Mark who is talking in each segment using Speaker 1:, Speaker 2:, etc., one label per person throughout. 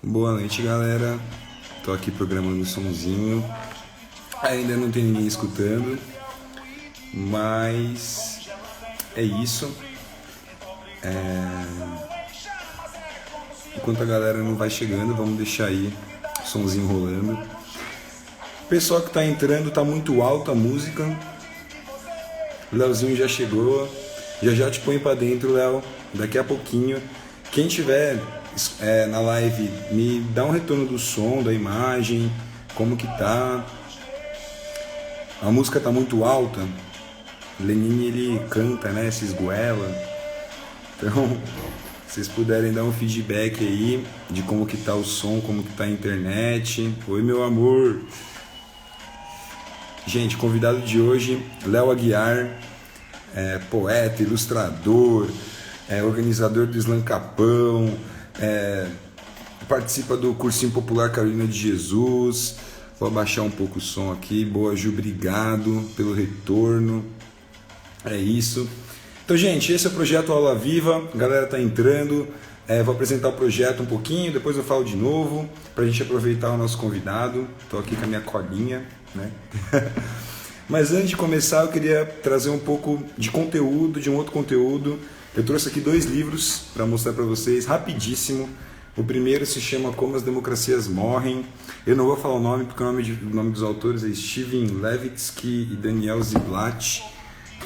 Speaker 1: Boa noite, galera. Tô aqui programando o sonzinho. Ainda não tem ninguém escutando, mas é isso. Enquanto a galera não vai chegando, vamos deixar aí o sonzinho rolando. O pessoal que tá entrando, tá muito alta a música. O Leozinho já chegou. Já já te põe pra dentro, Léo. Daqui a pouquinho. Quem tiver na live, me dá um retorno do som, da imagem, como que tá. A música tá muito alta. Lenine ele canta, né? Se esgoela. Então, se vocês puderem dar um feedback aí de como que tá o som, como que tá a internet. Oi, meu amor. Gente, convidado de hoje, Léo Aguiar, poeta, ilustrador, organizador do Slam Capão, participa do Cursinho Popular Carolina de Jesus. Vou abaixar um pouco o som aqui. Boa, Ju, obrigado pelo retorno. É isso. Então, gente, esse é o projeto Aula Viva. A galera tá entrando. Vou apresentar o projeto um pouquinho, depois eu falo de novo, pra gente aproveitar o nosso convidado. Tô aqui com a minha colinha, né? Mas antes de começar, eu queria trazer um pouco de conteúdo, de um outro conteúdo. Eu trouxe aqui 2 livros para mostrar para vocês, rapidíssimo. O primeiro se chama Como as Democracias Morrem. Eu não vou falar o nome, porque o nome dos autores é Steven Levitsky e Daniel Ziblatt.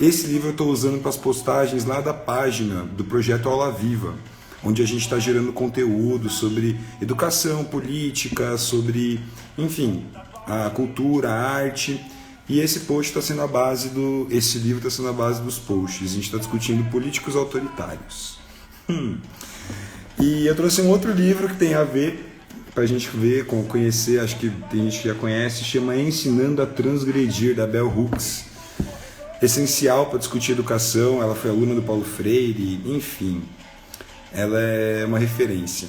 Speaker 1: Esse livro eu estou usando para as postagens lá da página do Projeto Aula Viva, onde a gente está gerando conteúdo sobre educação, política, sobre, enfim, a cultura, a arte. E esse post está sendo a base esse livro está sendo a base dos posts. A gente está discutindo políticos autoritários. E eu trouxe um outro livro que tem a ver, para a gente ver, conhecer, acho que tem gente que já conhece, chama Ensinando a Transgredir, da Bell Hooks. Essencial para discutir educação, ela foi aluna do Paulo Freire, enfim, ela é uma referência.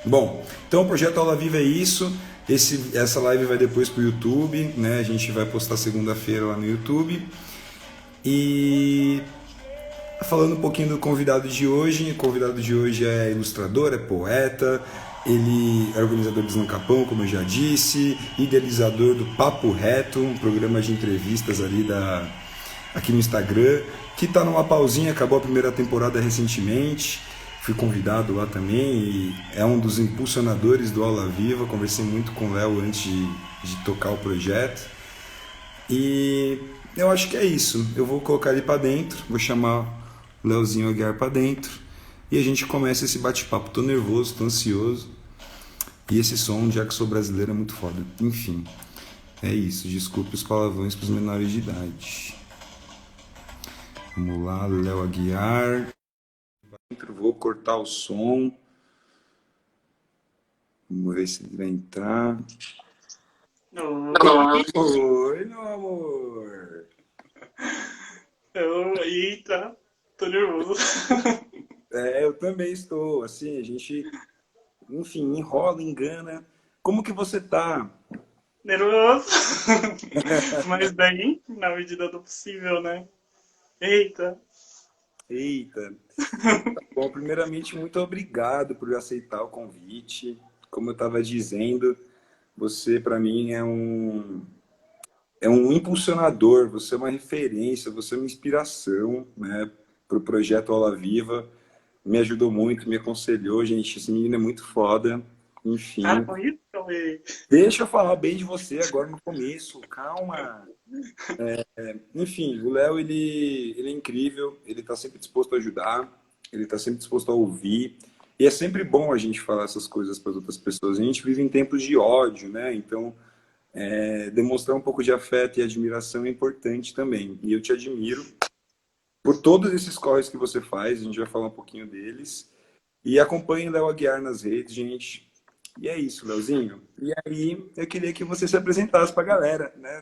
Speaker 1: Bom, então o Projeto Aula Viva é isso. Essa live vai depois para o YouTube, né? A gente vai postar segunda-feira lá no YouTube. E falando um pouquinho do convidado de hoje, o convidado de hoje é ilustrador, é poeta, ele é organizador do Slam Capão, como eu já disse, idealizador do Papo Reto, um programa de entrevistas ali aqui no Instagram, que está numa pausinha, acabou a primeira temporada recentemente. Fui convidado lá também e é um dos impulsionadores do Aula Viva. Conversei muito com o Léo antes de tocar o projeto. E eu acho que é isso. Eu vou colocar ele para dentro, vou chamar o Léozinho Aguiar para dentro e a gente começa esse bate-papo. Tô nervoso, tô ansioso. E esse som, já que sou brasileiro, é muito foda. Enfim, é isso. Desculpe os palavrões para os menores de idade. Vamos lá, Léo Aguiar. Vou cortar o som. Vamos ver se ele vai entrar. Oi, meu amor.
Speaker 2: Eita, tô nervoso.
Speaker 1: Eu também estou. Assim, a gente, enfim, enrola, engana. Como que você tá?
Speaker 2: Nervoso. Mas bem, na medida do possível, né? Eita.
Speaker 1: Eita. Bom, primeiramente, muito obrigado por aceitar o convite. Como eu estava dizendo, você para mim é um impulsionador, você é uma referência, você é uma inspiração, né, para o projeto Aula Viva. Me ajudou muito, me aconselhou, gente. Esse menino é muito foda.
Speaker 2: Para
Speaker 1: Enfim,
Speaker 2: com isso, Cauê.
Speaker 1: deixa eu falar bem de você agora no começo, calma. Enfim, o Léo, ele é incrível, ele tá sempre disposto a ajudar, ele tá sempre disposto a ouvir. E é sempre bom a gente falar essas coisas para as outras pessoas. A gente vive em tempos de ódio, né? Então, demonstrar um pouco de afeto e admiração é importante também. E eu te admiro por todos esses corres que você faz, a gente vai falar um pouquinho deles. E acompanhe o Léo Aguiar nas redes, gente. E é isso, Léozinho. E aí, eu queria que você se apresentasse para a galera, né?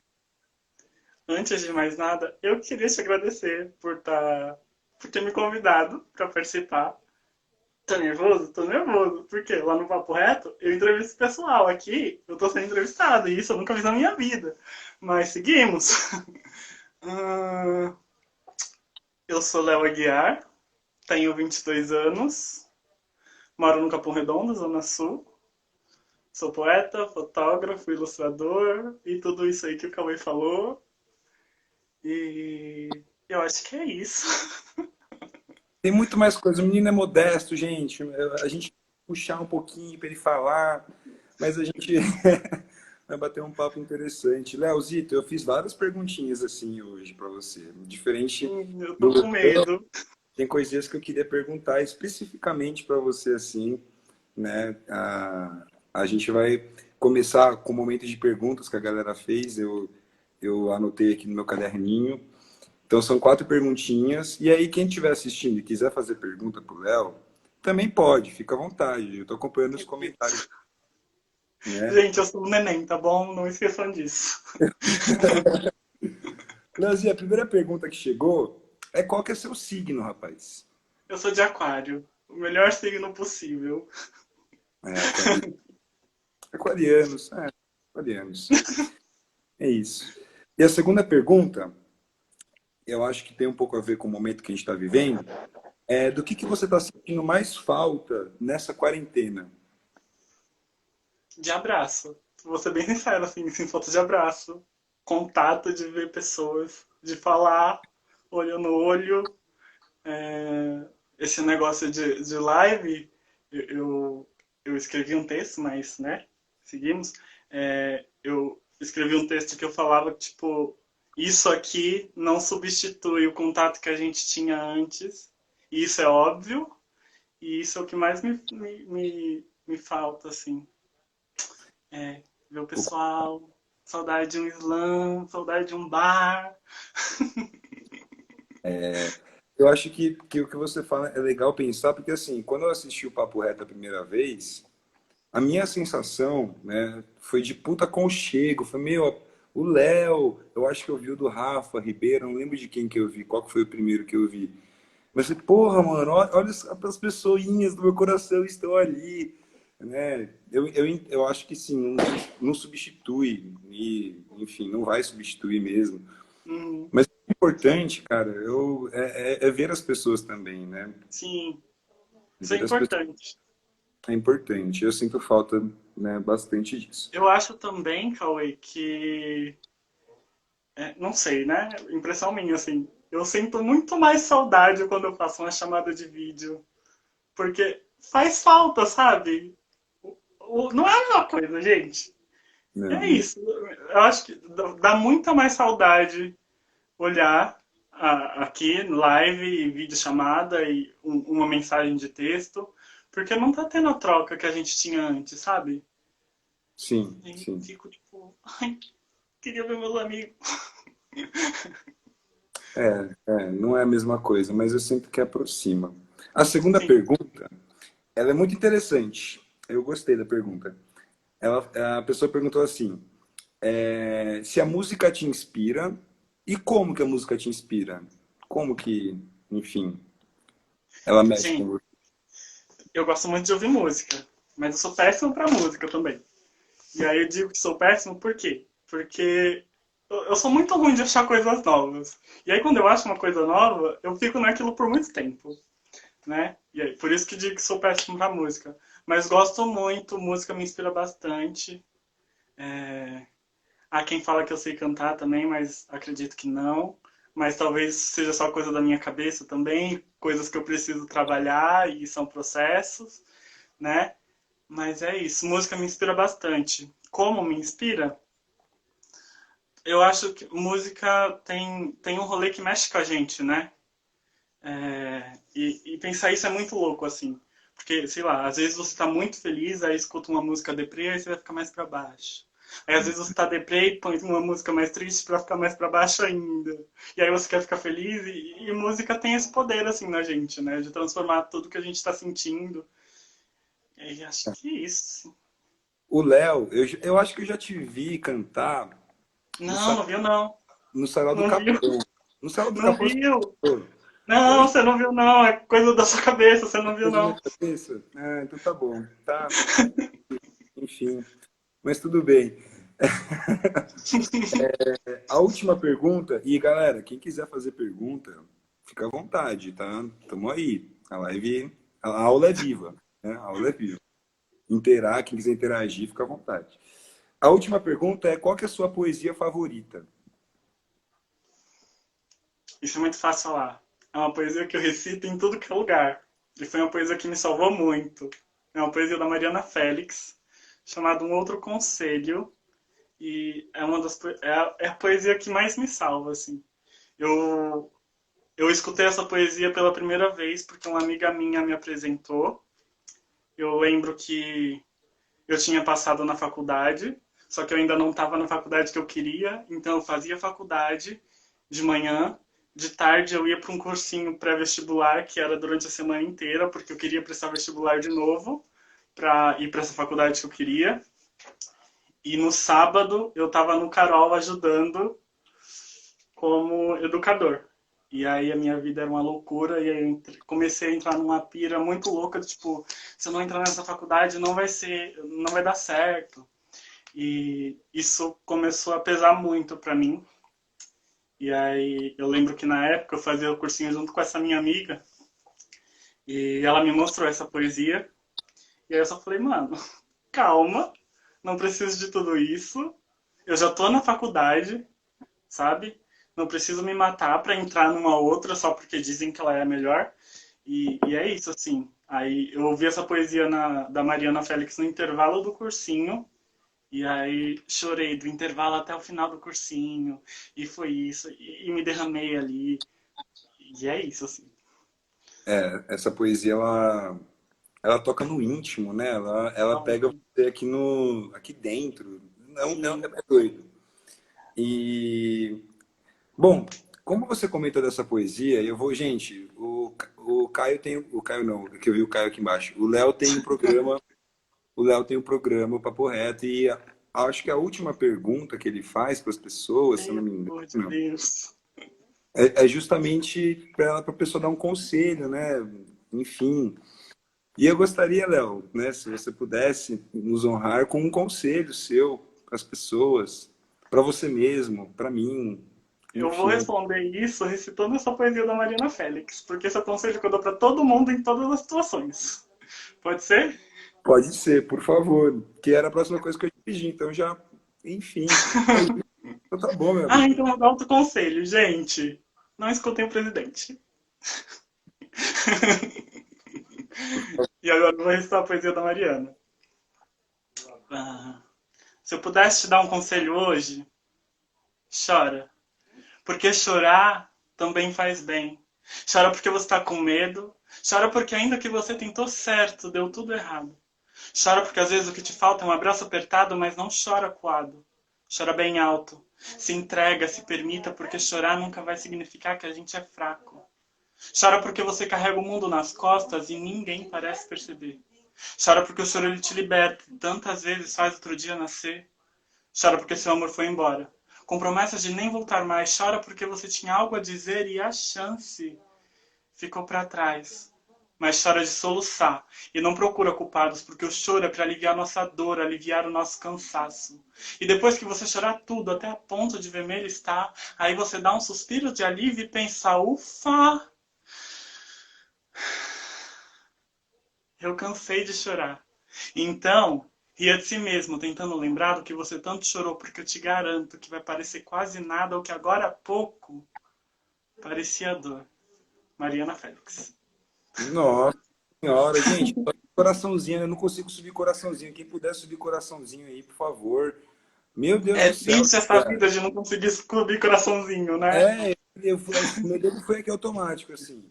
Speaker 2: Antes de mais nada, eu queria te agradecer por ter me convidado para participar. Tô nervoso? Tô nervoso. Porque lá no Papo Reto, eu entrevisto o pessoal. Aqui, eu tô sendo entrevistado. E isso eu nunca fiz na minha vida. Mas seguimos. Eu sou Léo Aguiar, tenho 22 anos, moro no Capão Redondo, Zona Sul. Sou poeta, fotógrafo, ilustrador e tudo isso aí que o Cauê falou. E eu acho que é isso.
Speaker 1: Tem muito mais coisa. O menino é modesto, gente. A gente puxar um pouquinho para ele falar, mas a gente vai bater um papo interessante. Leozito, eu fiz várias perguntinhas assim hoje para você. Diferente
Speaker 2: Eu
Speaker 1: do
Speaker 2: tô com
Speaker 1: Lucão,
Speaker 2: medo.
Speaker 1: tem coisinhas que eu queria perguntar especificamente para você assim, né? A gente vai começar com o momento de perguntas que a galera fez. Eu anotei aqui no meu caderninho. Então são 4 perguntinhas. E aí, quem estiver assistindo e quiser fazer pergunta pro Léo, também pode, fica à vontade. Eu estou acompanhando os comentários, né?
Speaker 2: Gente, eu sou um neném, tá bom? Não esqueçam disso.
Speaker 1: Leozinho, a primeira pergunta que chegou é qual que é seu signo, rapaz?
Speaker 2: Eu sou de aquário. O melhor signo possível.
Speaker 1: É, aquarianos, aquarianos. É isso. E a segunda pergunta, eu acho que tem um pouco a ver com o momento que a gente está vivendo, é do que você está sentindo mais falta nessa quarentena?
Speaker 2: De abraço. Vou ser bem sincero, assim, sem falta de abraço. Contato, de ver pessoas, de falar olho no olho. Esse negócio de live, eu escrevi um texto, mas, né, seguimos. Eu escrevi um texto que eu falava, tipo, isso aqui não substitui o contato que a gente tinha antes. E isso é óbvio. E isso é o que mais me falta, assim. Ver o pessoal, saudade de um slam, saudade de um bar.
Speaker 1: Eu acho que o que você fala é legal pensar, porque assim, quando eu assisti o Papo Reto a primeira vez, a minha sensação, né, foi de puta aconchego. Foi meio. O Léo, eu acho que eu vi o do Rafa Ribeiro, não lembro de quem que eu vi, qual que foi o primeiro que eu vi. Mas, porra, mano, olha as pessoinhas do meu coração estão ali, né? Eu acho que sim, não substitui, e, enfim, não vai substituir mesmo.
Speaker 2: Uhum.
Speaker 1: Mas o importante, cara, é ver as pessoas também, né?
Speaker 2: Sim, isso é
Speaker 1: Ver as pessoas
Speaker 2: importante.
Speaker 1: é importante. Eu sinto falta, né, bastante disso.
Speaker 2: Eu acho também, Cauê, que. Não sei, né? Impressão minha, assim. Eu sinto muito mais saudade quando eu faço uma chamada de vídeo. Porque faz falta, sabe? Não é a mesma coisa, gente. É
Speaker 1: Não,
Speaker 2: isso. Eu acho que dá muita mais saudade olhar aqui no live e videochamada e uma mensagem de texto, porque não tá tendo a troca que a gente tinha antes, sabe?
Speaker 1: sim,
Speaker 2: E
Speaker 1: sim.
Speaker 2: fico tipo, ai, queria ver meus amigos.
Speaker 1: Não é a mesma coisa, mas eu sinto que aproxima. A segunda
Speaker 2: Sim,
Speaker 1: pergunta, ela é muito interessante. Eu gostei da pergunta. A pessoa perguntou assim: se a música te inspira e como que a música te inspira? Como que, enfim, ela mexe com
Speaker 2: gente,
Speaker 1: você?
Speaker 2: eu gosto muito de ouvir música, mas eu sou péssimo pra música também. E aí eu digo que sou péssimo por quê? Porque eu sou muito ruim de achar coisas novas. E aí quando eu acho uma coisa nova, eu fico naquilo por muito tempo, né? E aí, por isso que digo que sou péssimo pra música. Mas gosto muito, música me inspira bastante. Há quem fala que eu sei cantar também, mas acredito que não. Mas talvez seja só coisa da minha cabeça também, coisas que eu preciso trabalhar e são processos, né? Mas é isso, música me inspira bastante. Como me inspira? Eu acho que música tem um rolê que mexe com a gente, né? E pensar isso é muito louco, assim. Porque, sei lá, às vezes você tá muito feliz, aí escuta uma música deprê, aí você vai ficar mais pra baixo. Aí às vezes você tá deprê e põe uma música mais triste pra ficar mais pra baixo ainda. E aí você quer ficar feliz e música tem esse poder, assim, na gente, né? De transformar tudo que a gente tá sentindo. E acho que é isso.
Speaker 1: O Léo, eu acho que eu já te vi cantar no,
Speaker 2: Não,
Speaker 1: sa-
Speaker 2: não viu não.
Speaker 1: no Sarau do
Speaker 2: Não viu.
Speaker 1: Capão. No Sarau do
Speaker 2: Não
Speaker 1: Capão, você
Speaker 2: viu.
Speaker 1: cantou. Eu
Speaker 2: Não, você não viu não. É coisa da sua cabeça, você não viu
Speaker 1: coisa da minha
Speaker 2: não.
Speaker 1: cabeça. Ah, então tá bom. Tá, enfim. Mas tudo bem. A última pergunta, e galera, quem quiser fazer pergunta, fica à vontade, tá? Tamo aí. A live, a aula é viva, né? A aula é viva. quem quiser interagir, fica à vontade. A última pergunta é: qual que é a sua poesia favorita?
Speaker 2: Isso é muito fácil falar. É uma poesia que eu recito em tudo que é lugar. E foi uma poesia que me salvou muito. É uma poesia da Mariana Félix, chamada Um Outro Conselho. E é uma das é a poesia que mais me salva, assim. Eu, eu escutei essa poesia pela primeira vez porque uma amiga minha me apresentou. Eu lembro que eu tinha passado na faculdade, só que eu ainda não estava na faculdade que eu queria, então eu fazia faculdade de manhã, de tarde eu ia para um cursinho pré-vestibular, que era durante a semana inteira, porque eu queria prestar vestibular de novo para ir para essa faculdade que eu queria. E no sábado eu estava no Carol ajudando como educador. E aí a minha vida era uma loucura e aí eu comecei a entrar numa pira muito louca, tipo, se eu não entrar nessa faculdade não vai dar certo. E isso começou a pesar muito para mim. E aí eu lembro que na época eu fazia o cursinho junto com essa minha amiga e ela me mostrou essa poesia. E aí eu só falei, mano, calma, não preciso de tudo isso. Eu já tô na faculdade, sabe? Não preciso me matar para entrar numa outra só porque dizem que ela é a melhor. E é isso, assim. Aí eu ouvi essa poesia da Mariana Félix no intervalo do cursinho. E aí chorei do intervalo até o final do cursinho. E foi isso. E me derramei ali. E é isso, assim.
Speaker 1: Essa poesia, ela toca no íntimo, né? Ela pega você aqui aqui dentro.
Speaker 2: Sim.
Speaker 1: É doido. E, bom, como você comentou dessa poesia, eu vou, gente, o Caio tem, o Caio não, que eu vi o Caio aqui embaixo. O Léo tem um programa, o Papo Reto, e acho que a última pergunta que ele faz para as pessoas, se eu não
Speaker 2: Pelo
Speaker 1: me
Speaker 2: amor de
Speaker 1: engano,
Speaker 2: Deus.
Speaker 1: é justamente para a pessoa dar um conselho, né? Enfim. E eu gostaria, Léo, né, se você pudesse nos honrar com um conselho seu para as pessoas, para você mesmo, para mim,
Speaker 2: Eu vou
Speaker 1: enfim.
Speaker 2: responder isso recitando essa poesia da Mariana Félix, porque esse é o conselho que eu dou para todo mundo em todas as situações. Pode ser?
Speaker 1: Pode ser, por favor, que era a próxima coisa que eu ia pedir, então já, enfim. É isso, então tá bom, meu
Speaker 2: Ah,
Speaker 1: amigo.
Speaker 2: então eu dou outro conselho, gente. Não escutem o presidente. E agora eu vou recitar a poesia da Mariana. Ah, se eu pudesse te dar um conselho hoje, chora. Porque chorar também faz bem. Chora porque você está com medo. Chora porque ainda que você tentou certo, deu tudo errado. Chora porque às vezes o que te falta é um abraço apertado, mas não chora coado. Chora bem alto. Se entrega, se permita, porque chorar nunca vai significar que a gente é fraco. Chora porque você carrega o mundo nas costas e ninguém parece perceber. Chora porque o choro ele te liberta, tantas vezes faz outro dia nascer. Chora porque seu amor foi embora. Com promessas de nem voltar mais. Chora porque você tinha algo a dizer e a chance ficou para trás. Mas chora de soluçar e não procura culpados, porque o choro é para aliviar nossa dor, aliviar o nosso cansaço. E depois que você chorar tudo, até a ponto de vermelho estar, aí você dá um suspiro de alívio e pensa, ufa, eu cansei de chorar. Então, ria de si mesmo, tentando lembrar do que você tanto chorou, porque eu te garanto que vai parecer quase nada o que agora há pouco parecia dor. Mariana Félix.
Speaker 1: Nossa senhora, gente, só coraçãozinho, eu não consigo subir coraçãozinho. Quem puder subir coraçãozinho aí, por favor. Meu Deus
Speaker 2: É
Speaker 1: do céu,
Speaker 2: triste essa
Speaker 1: cara.
Speaker 2: vida de não conseguir descobrir coraçãozinho, né?
Speaker 1: O meu dedo foi aqui automático, assim.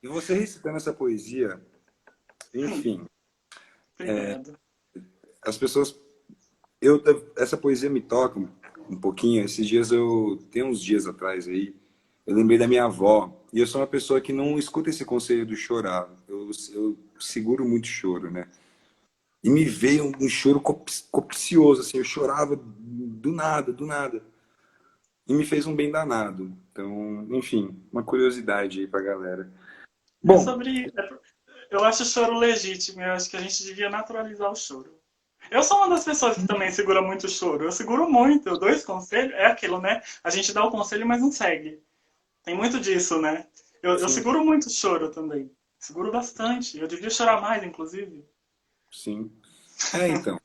Speaker 1: E você recitando essa poesia, enfim,
Speaker 2: Obrigado.
Speaker 1: as pessoas. Essa poesia me toca um pouquinho. Esses dias tem uns dias atrás aí, eu lembrei da minha avó. E eu sou uma pessoa que não escuta esse conselho do chorar. Eu seguro muito choro, né? E me veio um choro copicioso, assim. Eu chorava do nada, do nada. E me fez um bem danado. Então, enfim, uma curiosidade aí pra galera.
Speaker 2: É
Speaker 1: Bom,
Speaker 2: sobre. Eu acho o choro legítimo. Eu acho que a gente devia naturalizar o choro. Eu sou uma das pessoas que também segura muito o choro. Eu seguro muito. Eu dou esse conselho. É aquilo, né? A gente dá o conselho, mas não segue. Tem muito disso, né? Eu
Speaker 1: sim,
Speaker 2: seguro muito o choro também. Seguro bastante. Eu devia chorar mais, inclusive.
Speaker 1: sim. Então.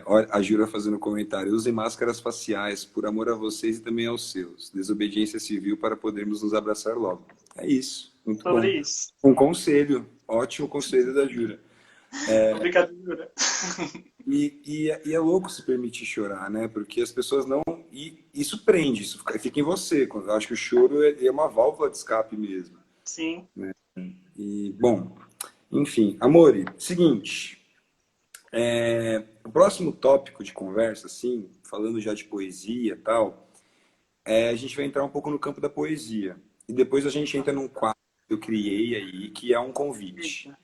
Speaker 1: Olha, a Jura fazendo comentário. Usem máscaras faciais por amor a vocês e também aos seus. Desobediência civil para podermos nos abraçar logo. É isso. Muito bom.
Speaker 2: Sobre isso.
Speaker 1: Um conselho. Ótimo conselho da Jura.
Speaker 2: Obrigado, Jura.
Speaker 1: E é louco se permitir chorar, né? Porque as pessoas não. E isso prende, isso fica em você. Eu acho que o choro é uma válvula de escape mesmo.
Speaker 2: Sim.
Speaker 1: E, bom, enfim. Amore, seguinte. O próximo tópico de conversa, assim, falando já de poesia e tal, a gente vai entrar um pouco no campo da poesia. E depois a gente entra num quadro que eu criei aí, que é um convite.
Speaker 2: Eita.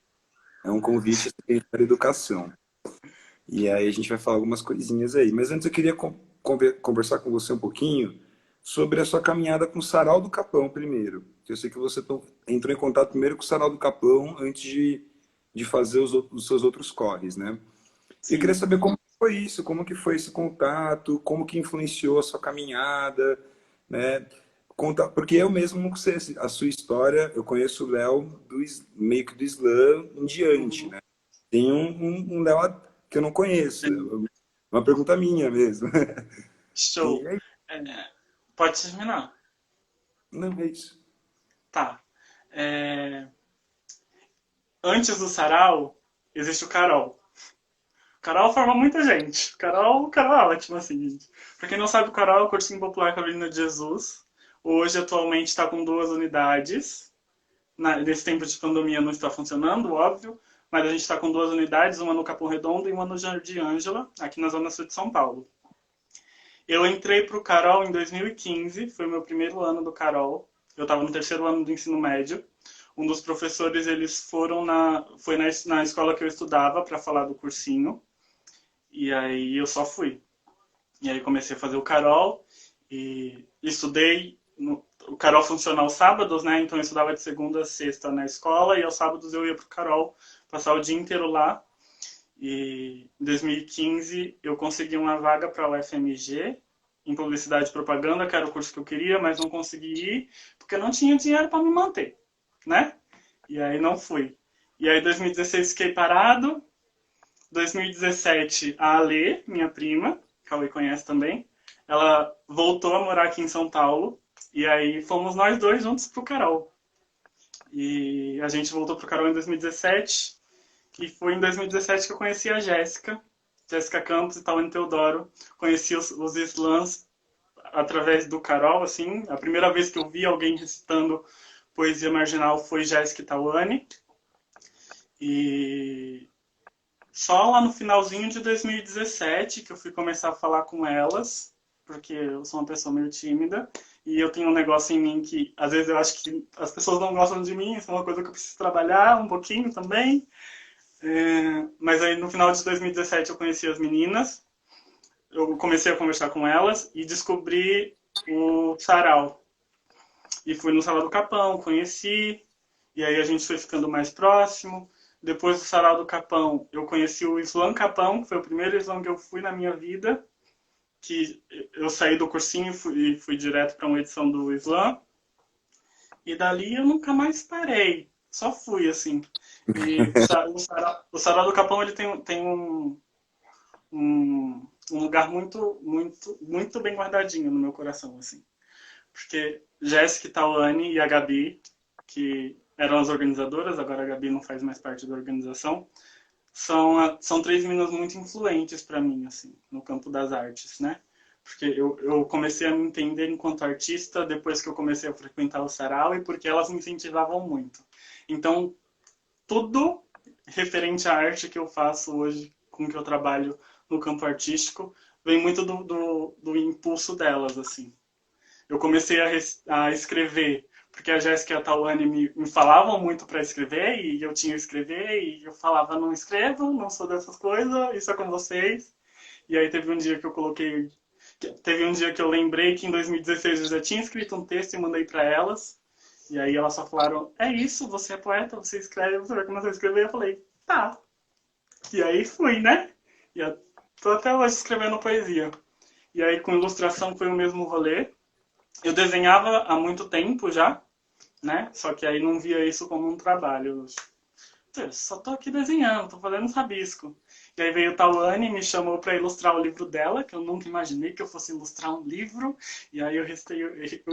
Speaker 1: É um convite à educação. E aí a gente vai falar algumas coisinhas aí. Mas antes eu queria conversar com você um pouquinho sobre a sua caminhada com o Sarau do Capão primeiro. Eu sei que você entrou em contato primeiro com o Sarau do Capão antes de fazer os seus outros corres, né? E eu queria
Speaker 2: Sim.
Speaker 1: saber como foi isso, como que foi esse contato, como que influenciou a sua caminhada, né? Conta, porque eu mesmo não sei a sua história, eu conheço o Léo meio que do Islã em diante,
Speaker 2: Uhum.
Speaker 1: né? Tem um Léo que eu não conheço,
Speaker 2: Sim.
Speaker 1: uma pergunta minha mesmo. E
Speaker 2: Show.
Speaker 1: aí,
Speaker 2: É, pode terminar.
Speaker 1: não é isso.
Speaker 2: Tá. É, antes do sarau, existe o Carol. O Carol forma muita gente. O Carol é ótimo, assim, gente. Pra quem não sabe, o Carol é o Cursinho Popular Carolina de Jesus. Hoje, atualmente, está com 2 unidades. Nesse tempo de pandemia não está funcionando, óbvio. Mas a gente está com 2 unidades, uma no Capão Redondo e uma no Jardim Ângela, aqui na Zona Sul de São Paulo. Eu entrei pro Carol em 2015, foi o meu primeiro ano do Carol. Eu estava no terceiro ano do ensino médio. Um dos professores, eles foi na escola que eu estudava para falar do cursinho. E aí eu só fui. E aí comecei a fazer o Carol e estudei. O Carol funciona aos sábados, né? Então eu estudava de segunda a sexta na escola e aos sábados eu ia pro Carol, passar o dia inteiro lá. E em 2015 eu consegui uma vaga para a UFMG em publicidade e propaganda, que era o curso que eu queria, mas não consegui ir porque eu não tinha dinheiro para me manter, né? E aí não fui. E aí em 2016 fiquei parado. 2017 a Ale, minha prima, Cauê conhece também, ela voltou a morar aqui em São Paulo. E aí fomos nós dois juntos pro Carol. E a gente voltou pro Carol em 2017. E foi em 2017 que eu conheci a Jéssica, Jéssica Campos e Tawane Teodoro. Conheci os slams através do Carol, assim. A primeira vez que eu vi alguém recitando poesia marginal foi Jéssica e Tawane. E só lá no finalzinho de 2017 que eu fui começar a falar com elas, porque eu sou uma pessoa meio tímida. E eu tenho um negócio em mim que, às vezes, eu acho que as pessoas não gostam de mim. Isso é uma coisa que eu preciso trabalhar um pouquinho também. Mas aí no final de 2017 eu conheci as meninas, eu comecei a conversar com elas e descobri o sarau. E fui no Sarau do Capão, conheci, e aí a gente foi ficando mais próximo. Depois do Sarau do Capão, eu conheci o Islã Capão, que foi o primeiro Islã que eu fui na minha vida, que eu saí do cursinho e fui direto para uma edição do Islã. E dali eu nunca mais parei, só fui assim. E o Sarau do Capão ele tem um lugar muito, muito, muito bem guardadinho no meu coração, assim. Porque Jéssica, Tawane e a Gabi, que eram as organizadoras, agora a Gabi não faz mais parte da organização, são 3 meninas muito influentes para mim, assim, no campo das artes, né? Porque eu comecei a me entender enquanto artista depois que eu comecei a frequentar o sarau e porque elas me incentivavam muito. Então, tudo referente à arte que eu faço hoje, com que eu trabalho no campo artístico, vem muito do impulso delas, assim. Eu comecei a escrever porque a Jéssica e a Tawane me falavam muito para escrever e eu tinha que escrever e eu falava, não escrevo, não sou dessas coisas, isso é com vocês. E aí teve um dia que eu coloquei, teve um dia que eu lembrei que em 2016 eu já tinha escrito um texto e mandei para elas. E aí elas só falaram, é isso, você é poeta, você escreve, você vai começar a escrever. Eu falei, tá. E aí fui, né? E eu tô até hoje escrevendo poesia. E aí com ilustração foi o mesmo rolê. Eu desenhava há muito tempo já, né? Só que aí não via isso como um trabalho. Eu só tô aqui desenhando, tô fazendo um rabisco. E aí veio Tawane e me chamou para ilustrar o livro dela, que eu nunca imaginei que eu fosse ilustrar um livro. E aí eu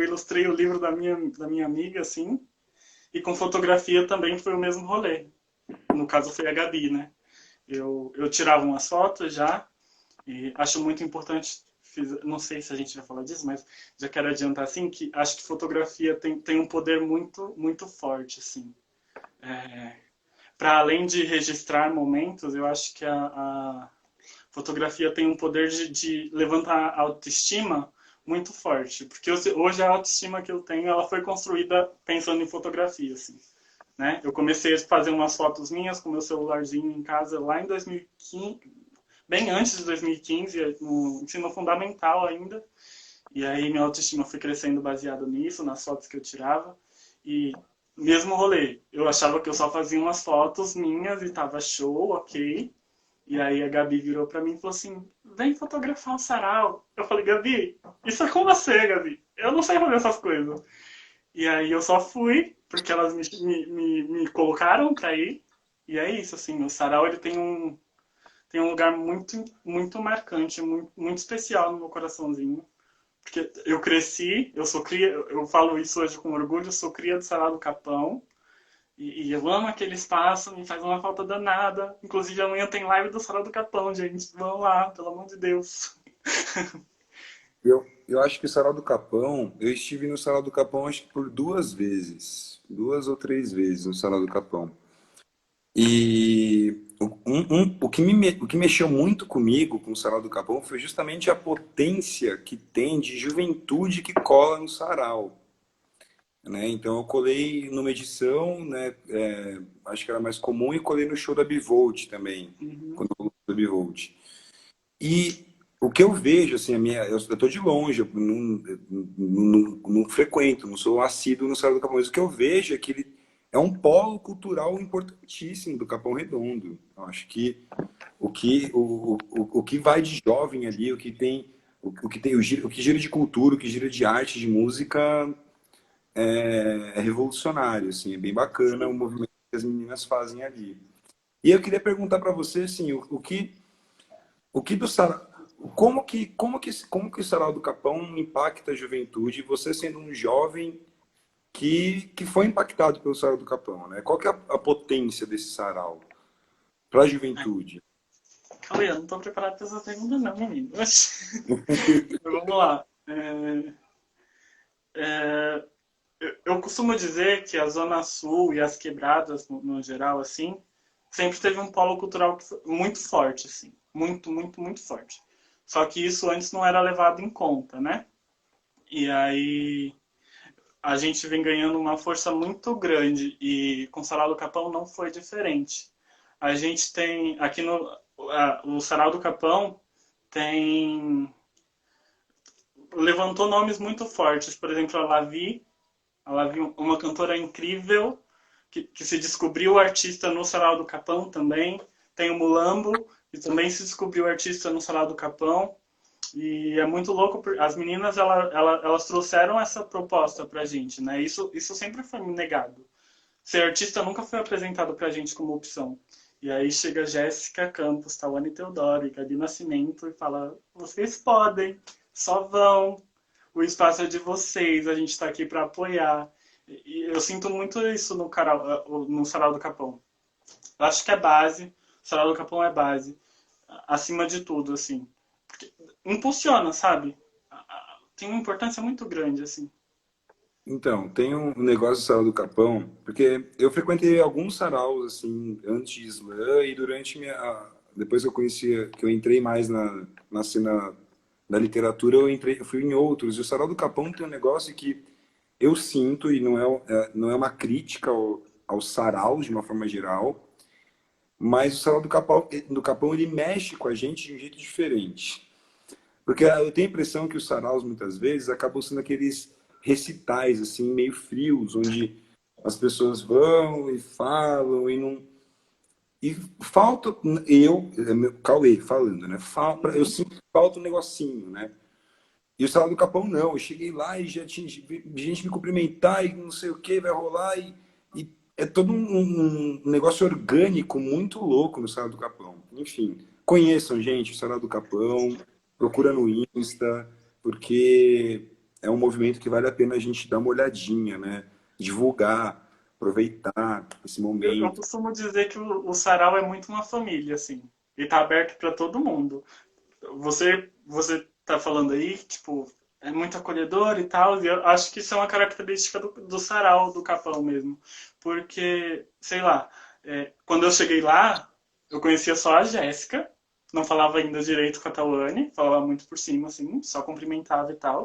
Speaker 2: ilustrei o livro da minha amiga, assim. E com fotografia também foi o mesmo rolê. No caso foi a Gabi, né? Eu tirava umas fotos já, e acho muito importante, não sei se a gente vai falar disso, mas já quero adiantar assim, que acho que fotografia tem um poder muito, muito forte, assim. Para além de registrar momentos, eu acho que a fotografia tem um poder de levantar a autoestima muito forte, porque hoje a autoestima que eu tenho, ela foi construída pensando em fotografia, assim, né? Eu comecei a fazer umas fotos minhas com meu celularzinho em casa lá em 2015, bem antes de 2015, no ensino fundamental ainda, e aí minha autoestima foi crescendo baseado nisso, nas fotos que eu tirava, e mesmo rolê, eu achava que eu só fazia umas fotos minhas e tava show, ok, e aí a Gabi virou pra mim e falou assim: vem fotografar o sarau. Eu falei: Gabi, isso é com você, Gabi. Eu não sei fazer essas coisas. E aí eu só fui, porque elas me colocaram pra ir. E é isso, assim, o sarau ele tem um lugar muito, muito marcante, muito, muito especial no meu coraçãozinho. Porque eu cresci, eu sou cria, eu falo isso hoje com orgulho, eu sou cria do Sarau do Capão. E eu amo aquele espaço, me faz uma falta danada. Inclusive, amanhã tem live do Sarau do Capão, gente. Vão lá, pelo amor de Deus.
Speaker 1: Eu acho que o Sarau do Capão, eu estive no Sarau do Capão acho que por 2 vezes, 2 ou 3 vezes no Sarau do Capão. E o que mexeu muito comigo com o Sarau do Capão foi justamente a potência que tem de juventude que cola no sarau, né? Então eu colei numa edição, né, acho que era mais comum, e colei no show da Bivolt também,
Speaker 2: Uhum.
Speaker 1: quando eu da Bivolt. E o que eu vejo, assim, eu estou de longe, eu não frequento, não sou assíduo no Sarau do Capão, mas o que eu vejo é que ele é um polo cultural importantíssimo do Capão Redondo. Eu acho que o que vai de jovem ali, o que tem, o que gira de cultura, o que gira de arte, de música, é revolucionário, assim, é bem bacana o
Speaker 2: Sim.
Speaker 1: movimento que as meninas fazem ali. E eu queria perguntar para você, assim, o que do Sarau, como que o Sarau do Capão impacta a juventude, você sendo um jovem que foi impactado pelo Sarau do Capão, né? Qual que é a potência desse sarau para a juventude?
Speaker 2: Cauê, eu não tô preparado pra essa pergunta, não, menino. Mas vamos lá. É, eu costumo dizer que a Zona Sul e as quebradas, no geral, assim, sempre teve um polo cultural muito forte, assim. Muito, muito, muito forte. Só que isso antes não era levado em conta, né? E aí a gente vem ganhando uma força muito grande e com o Sarau do Capão não foi diferente. A gente tem aqui no o Sarau do Capão tem levantou nomes muito fortes, por exemplo, a Lavi uma cantora incrível que se descobriu artista no Sarau do Capão também. Tem o Mulambo, que também se descobriu artista no Sarau do Capão. E é muito louco, as meninas elas trouxeram essa proposta pra gente, né? Isso sempre foi negado. Ser artista nunca foi apresentado pra gente como opção. E aí chega Jéssica Campos, Tawane Teodoro e Gabi Nascimento e fala: vocês podem, só vão, o espaço é de vocês, a gente está aqui para apoiar. E eu sinto muito isso no Sarau do Capão. Eu acho que é base, o Sarau do Capão é base, acima de tudo, assim. Porque impulsiona, sabe? Tem uma importância muito grande, assim.
Speaker 1: Então, tem um negócio do Sarau do Capão, porque eu frequentei alguns saraus, assim, antes de Islã e durante depois que eu conhecia, que eu entrei mais na cena da literatura, eu fui em outros. E o Sarau do Capão tem um negócio que eu sinto, e não é uma crítica ao sarau de uma forma geral, mas o Sarau do Capão, ele mexe com a gente de um jeito diferente. Porque eu tenho a impressão que os saraus, muitas vezes, acabam sendo aqueles recitais, assim, meio frios, onde as pessoas vão e falam e não. E falta, Cauê falando, né? Eu
Speaker 2: Uhum.
Speaker 1: sinto que falta um negocinho, né? E o Sarau do Capão, não. Eu cheguei lá e já tinha gente me cumprimentar e não sei o que vai rolar. é todo um negócio orgânico muito louco no Sarau do Capão. Enfim, conheçam, gente, o Sarau do Capão, procura no Insta, porque é um movimento que vale a pena a gente dar uma olhadinha, né? Divulgar, aproveitar esse
Speaker 2: Eu
Speaker 1: momento.
Speaker 2: costumo dizer que o sarau é muito uma família, assim. E tá aberto para todo mundo. Você tá falando aí, tipo, é muito acolhedor e tal, e eu acho que isso é uma característica do sarau, do Capão mesmo. Porque, sei lá, quando eu cheguei lá, eu conhecia só a Jéssica, não falava ainda direito com a Tawane, falava muito por cima, assim, só cumprimentava e tal.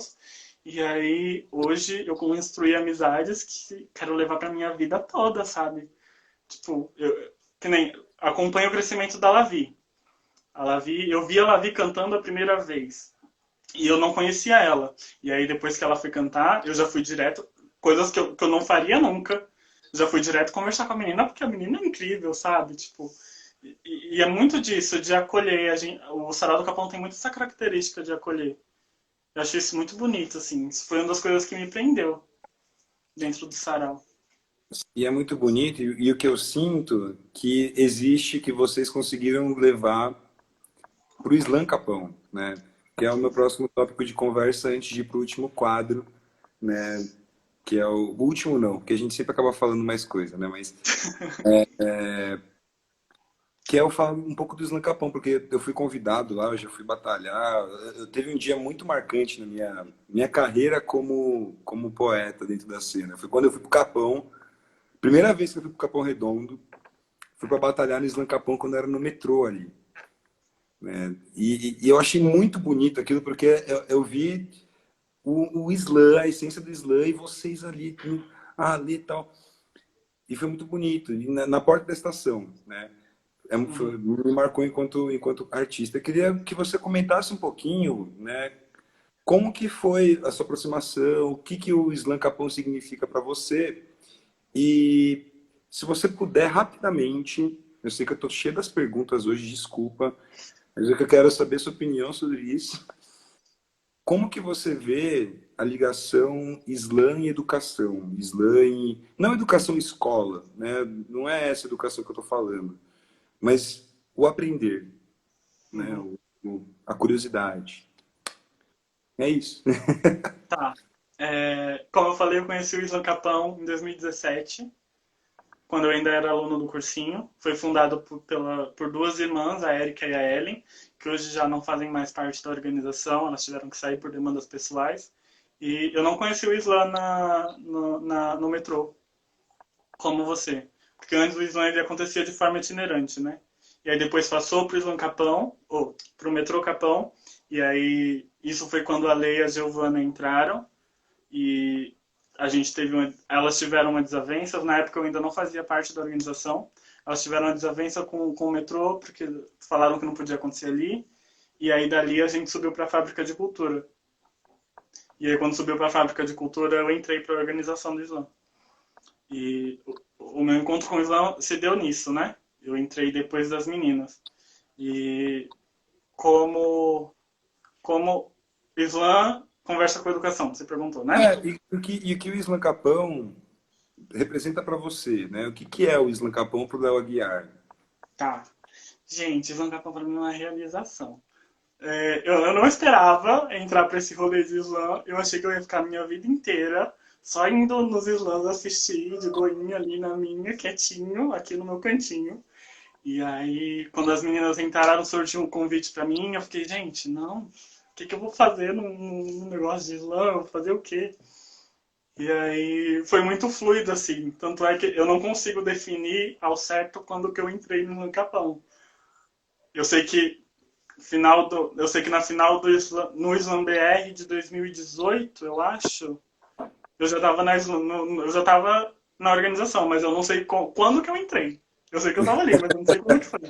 Speaker 2: E aí, hoje, eu construí amizades que quero levar pra minha vida toda, sabe? Tipo, que nem acompanho o crescimento da Lavi. Eu vi a Lavi cantando a primeira vez. E eu não conhecia ela. E aí, depois que ela foi cantar, eu já fui direto. Coisas que eu não faria nunca. Já fui direto conversar com a menina, porque a menina é incrível, sabe? Tipo, e é muito disso, de acolher. O Sarau do Capão tem muito essa característica de acolher. Eu achei isso muito bonito, assim. Isso foi uma das coisas que me prendeu dentro do sarau.
Speaker 1: E é muito bonito, e o que eu sinto que existe que vocês conseguiram levar para o Slam Capão, né? Que é o meu próximo tópico de conversa antes de ir para o último quadro, né? Que é o último não, porque a gente sempre acaba falando mais coisa, né? Mas que é eu falo um pouco do Slam Capão, porque eu fui convidado lá, eu já fui batalhar. Eu teve um dia muito marcante na minha carreira como poeta dentro da cena. Foi quando eu fui pro Capão, primeira vez que eu fui pro Capão Redondo, fui para batalhar no Slam Capão quando era no metrô ali. Né? E eu achei muito bonito aquilo, porque eu vi o slam, a essência do slam, e vocês ali, ali e tal. E foi muito bonito. E na porta da estação, né?
Speaker 2: Uhum.
Speaker 1: Me marcou enquanto artista. Eu queria que você comentasse um pouquinho, né? Como que foi a sua aproximação? O que que o Slam Capão significa para você? E se você puder rapidamente, eu sei que eu estou cheio das perguntas hoje, desculpa, mas eu quero saber sua opinião sobre isso. Como que você vê a ligação Islã e educação? Islã e... Não educação escola, né? Não é essa educação que eu estou falando, mas o aprender, né?
Speaker 2: Uhum.
Speaker 1: A curiosidade. É isso.
Speaker 2: Tá. Como eu falei, eu conheci o Islam Capão em 2017, quando eu ainda era aluno do cursinho. Foi fundado por duas irmãs, a Erika e a Ellen, que hoje já não fazem mais parte da organização, elas tiveram que sair por demandas pessoais. E eu não conheci o Islam no metrô, como você. Porque antes o Islam ele acontecia de forma itinerante, né? E aí depois passou para o Islam Capão, ou para o metrô Capão, e aí isso foi quando a Leia e a Giovana entraram, e elas tiveram uma desavença. Na época eu ainda não fazia parte da organização. Elas tiveram uma desavença com o metrô porque falaram que não podia acontecer ali. E aí dali a gente subiu para a fábrica de cultura. E aí quando subiu para a fábrica de cultura eu entrei para a organização do Islã. E o meu encontro com o Islã se deu nisso, né? Eu entrei depois das meninas. E como Islã conversa com a educação, você perguntou, né?
Speaker 1: E o que o Islam Capão representa para você, né? O que que é o Islam Capão para o Léo Aguiar?
Speaker 2: Tá. Gente, Islã Capão pra mim é uma realização. Eu não esperava entrar pra esse rolê de Islã. Eu achei que eu ia ficar a minha vida inteira só indo nos Islãs assistir, de boinha ali na minha, quietinho, aqui no meu cantinho. E aí, quando as meninas entraram, surgiu um convite pra mim. Eu fiquei, gente, não, o que que eu vou fazer num negócio de Islã? Eu vou fazer o quê? E aí, foi muito fluido, assim. Tanto é que eu não consigo definir ao certo quando que eu entrei no Capão. Eu sei que eu sei que na final no Slam BR de 2018, eu acho, eu já tava na organização, mas eu não sei quando que eu entrei. Eu sei que eu tava ali, mas eu não sei quando que foi.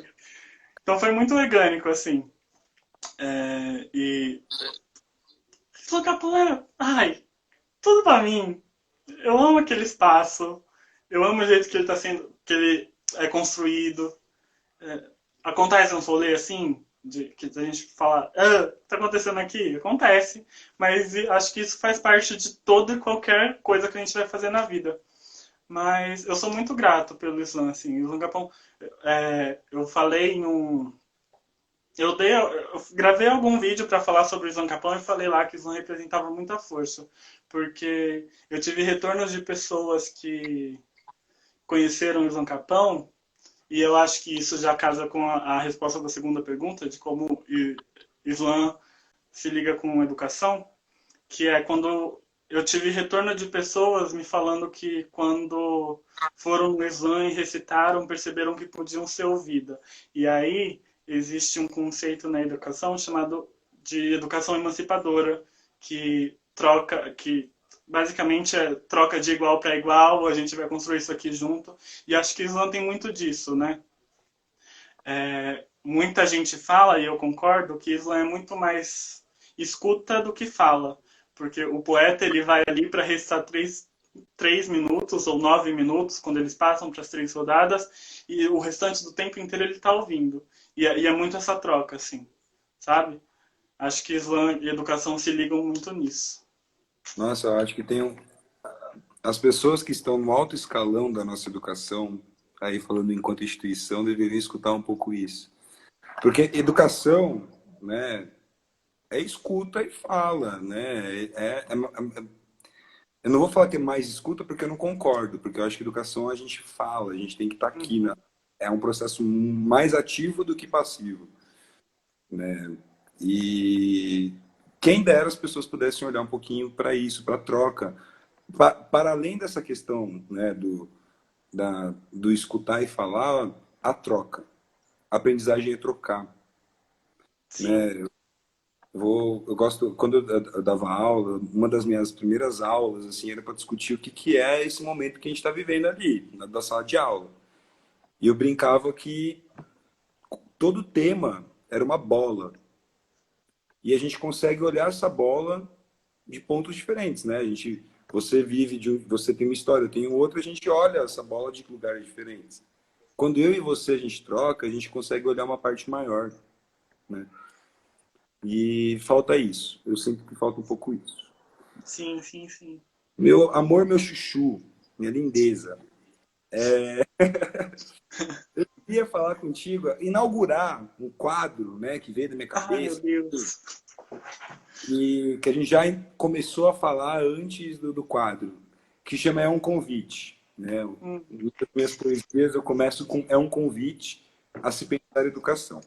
Speaker 2: Então foi muito orgânico, assim. E Slam Capoeira, ai, tudo pra mim. Eu amo aquele espaço. Eu amo o jeito que ele tá sendo, que ele é construído. Acontece um rolê assim, que a gente fala, tá acontecendo aqui? Acontece, mas acho que isso faz parte de toda e qualquer coisa que a gente vai fazer na vida. Mas eu sou muito grato pelo Islã, assim. O Islã Capão, eu falei em um. Eu gravei algum vídeo para falar sobre o Islã Capão e falei lá que o Islã representava muita força. Porque eu tive retornos de pessoas que conheceram o Islã Capão, e eu acho que isso já casa com a resposta da segunda pergunta, de como o Islã se liga com educação, que é quando eu tive retorno de pessoas me falando que quando foram no Islã e recitaram, perceberam que podiam ser ouvidas. E aí existe um conceito na educação chamado de educação emancipadora, que basicamente é troca de igual para igual, a gente vai construir isso aqui junto. E acho que o Islã tem muito disso, né? Muita gente fala, e eu concordo, que Islã é muito mais escuta do que fala. Porque o poeta ele vai ali para recitar 3 minutos ou 9 minutos, quando eles passam para as 3 rodadas, e o restante do tempo inteiro ele está ouvindo. E é muito essa troca, assim, sabe? Acho que Islã e educação se ligam muito nisso.
Speaker 1: Nossa, eu acho que as pessoas que estão no alto escalão da nossa educação, aí falando enquanto instituição, deveriam escutar um pouco isso. Porque educação, né, é escuta e fala, né? Eu não vou falar que é mais escuta porque eu não concordo, porque eu acho que educação a gente fala, a gente tem que estar aqui, né?
Speaker 2: Uhum.
Speaker 1: É um processo mais ativo do que passivo, né? E quem dera as pessoas pudessem olhar um pouquinho para isso, para a troca, para além dessa questão, né, do escutar e falar, a troca. A aprendizagem é trocar,
Speaker 2: Sim.
Speaker 1: né? Eu gosto, quando eu dava aula, uma das minhas primeiras aulas, assim, era para discutir o que, que é esse momento que a gente está vivendo ali, da sala de aula. E eu brincava que todo tema era uma bola. E a gente consegue olhar essa bola de pontos diferentes, né? Você vive, você tem uma história, eu tenho outra, a gente olha essa bola de lugares diferentes. Quando eu e você a gente troca, a gente consegue olhar uma parte maior, né? E falta isso. Eu sinto que falta um pouco isso.
Speaker 2: Sim, sim, sim.
Speaker 1: Meu amor, meu chuchu, minha lindeza. Eu queria falar contigo, inaugurar um quadro, né, que veio da minha
Speaker 2: Ai, meu
Speaker 1: cabeça
Speaker 2: Deus.
Speaker 1: e que a gente já começou a falar antes do quadro, que chama É um Convite, né?
Speaker 2: Hum,
Speaker 1: Nas minhas poesias eu começo com É um convite a se pensar educação.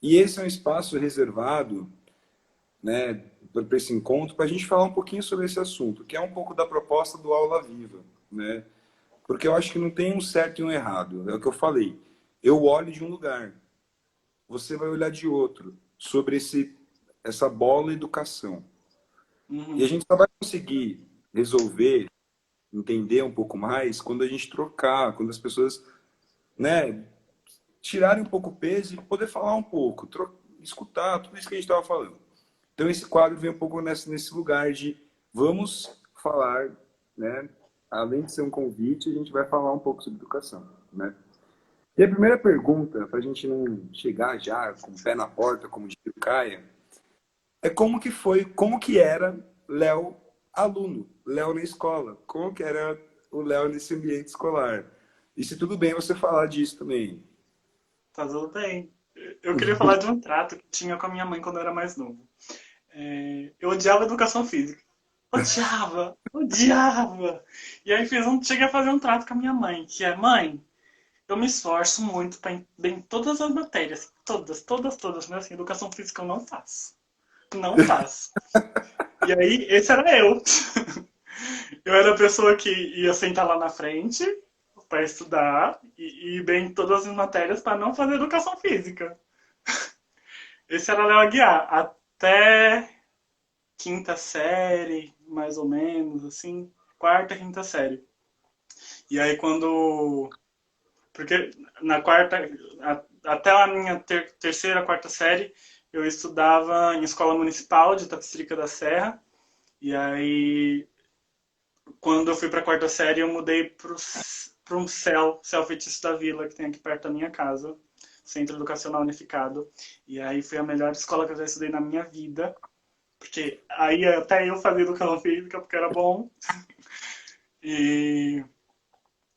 Speaker 1: E esse é um espaço reservado, né, para esse encontro, para a gente falar um pouquinho sobre esse assunto, que é um pouco da proposta do Aula Viva, né? Porque eu acho que não tem um certo e um errado. É o que eu falei. Eu olho de um lugar, você vai olhar de outro, sobre essa bola educação. E a
Speaker 2: uhum.
Speaker 1: gente só vai conseguir resolver, entender um pouco mais, quando a gente trocar, quando as pessoas, né, tirarem um pouco o peso e poder falar um pouco, escutar tudo isso que a gente estava falando. Então esse quadro vem um pouco nesse lugar de vamos falar, né? Além de ser um convite, a gente vai falar um pouco sobre educação, né? E a primeira pergunta, para a gente não chegar já com o pé na porta, como diz o Caia, é como que era Léo aluno, Léo na escola, como que era o Léo nesse ambiente escolar. E se tudo bem você falar disso também.
Speaker 2: Tá tudo bem. Eu queria falar de um trato que tinha com a minha mãe quando eu era mais novo. Eu odiava educação física. Odiava, odiava. E aí cheguei a fazer um trato com a minha mãe, que é, mãe, eu me esforço muito para ir bem em todas as matérias. Todas, todas, todas. Mas assim, educação física eu não faço. Não faço. E aí, esse era eu. Eu era a pessoa que ia sentar lá na frente para estudar e ir bem em todas as matérias para não fazer educação física. Esse era Léo Aguiar, até quinta série, mais ou menos, assim, quarta, quinta série. E aí quando. Porque na quarta, até a minha terceira, quarta série, eu estudava em escola municipal de Itapecerica da Serra. E aí, quando eu fui para a quarta série, eu mudei para um CEL Feitiço da Vila, que tem aqui perto da minha casa, Centro Educacional Unificado. E aí foi a melhor escola que eu já estudei na minha vida. Porque aí até eu fazia educação física, porque era bom. E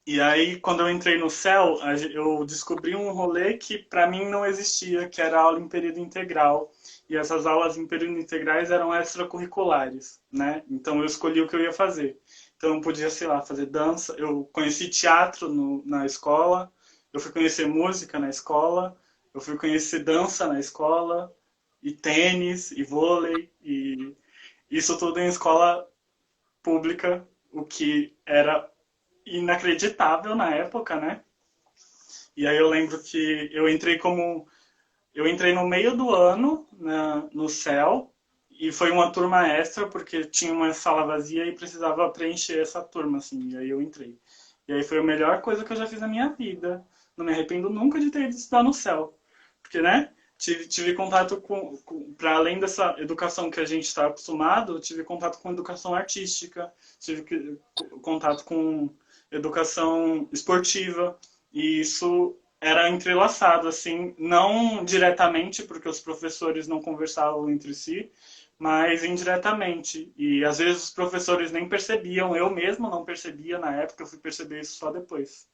Speaker 2: E aí, quando eu entrei no CEL, eu descobri um rolê que para mim não existia, que era aula em período integral. E essas aulas em período integrais eram extracurriculares, né? Então eu escolhi o que eu ia fazer. Então eu podia, sei lá, fazer dança. Eu conheci teatro na escola, eu fui conhecer música na escola, eu fui conhecer dança na escola, e tênis, e vôlei, e isso tudo em escola pública, o que era inacreditável na época, né? E aí eu lembro que eu entrei no meio do ano no CEL e foi uma turma extra porque tinha uma sala vazia e precisava preencher essa turma assim, e aí eu entrei. E aí foi a melhor coisa que eu já fiz na minha vida. Não me arrependo nunca de ter ido estudar no CEL. Porque, né? Tive contato para além dessa educação que a gente está acostumado, tive contato com educação artística, contato com educação esportiva, e isso era entrelaçado, assim, não diretamente, porque os professores não conversavam entre si, mas indiretamente. E às vezes os professores nem percebiam, eu mesmo não percebia na época, eu fui perceber isso só depois.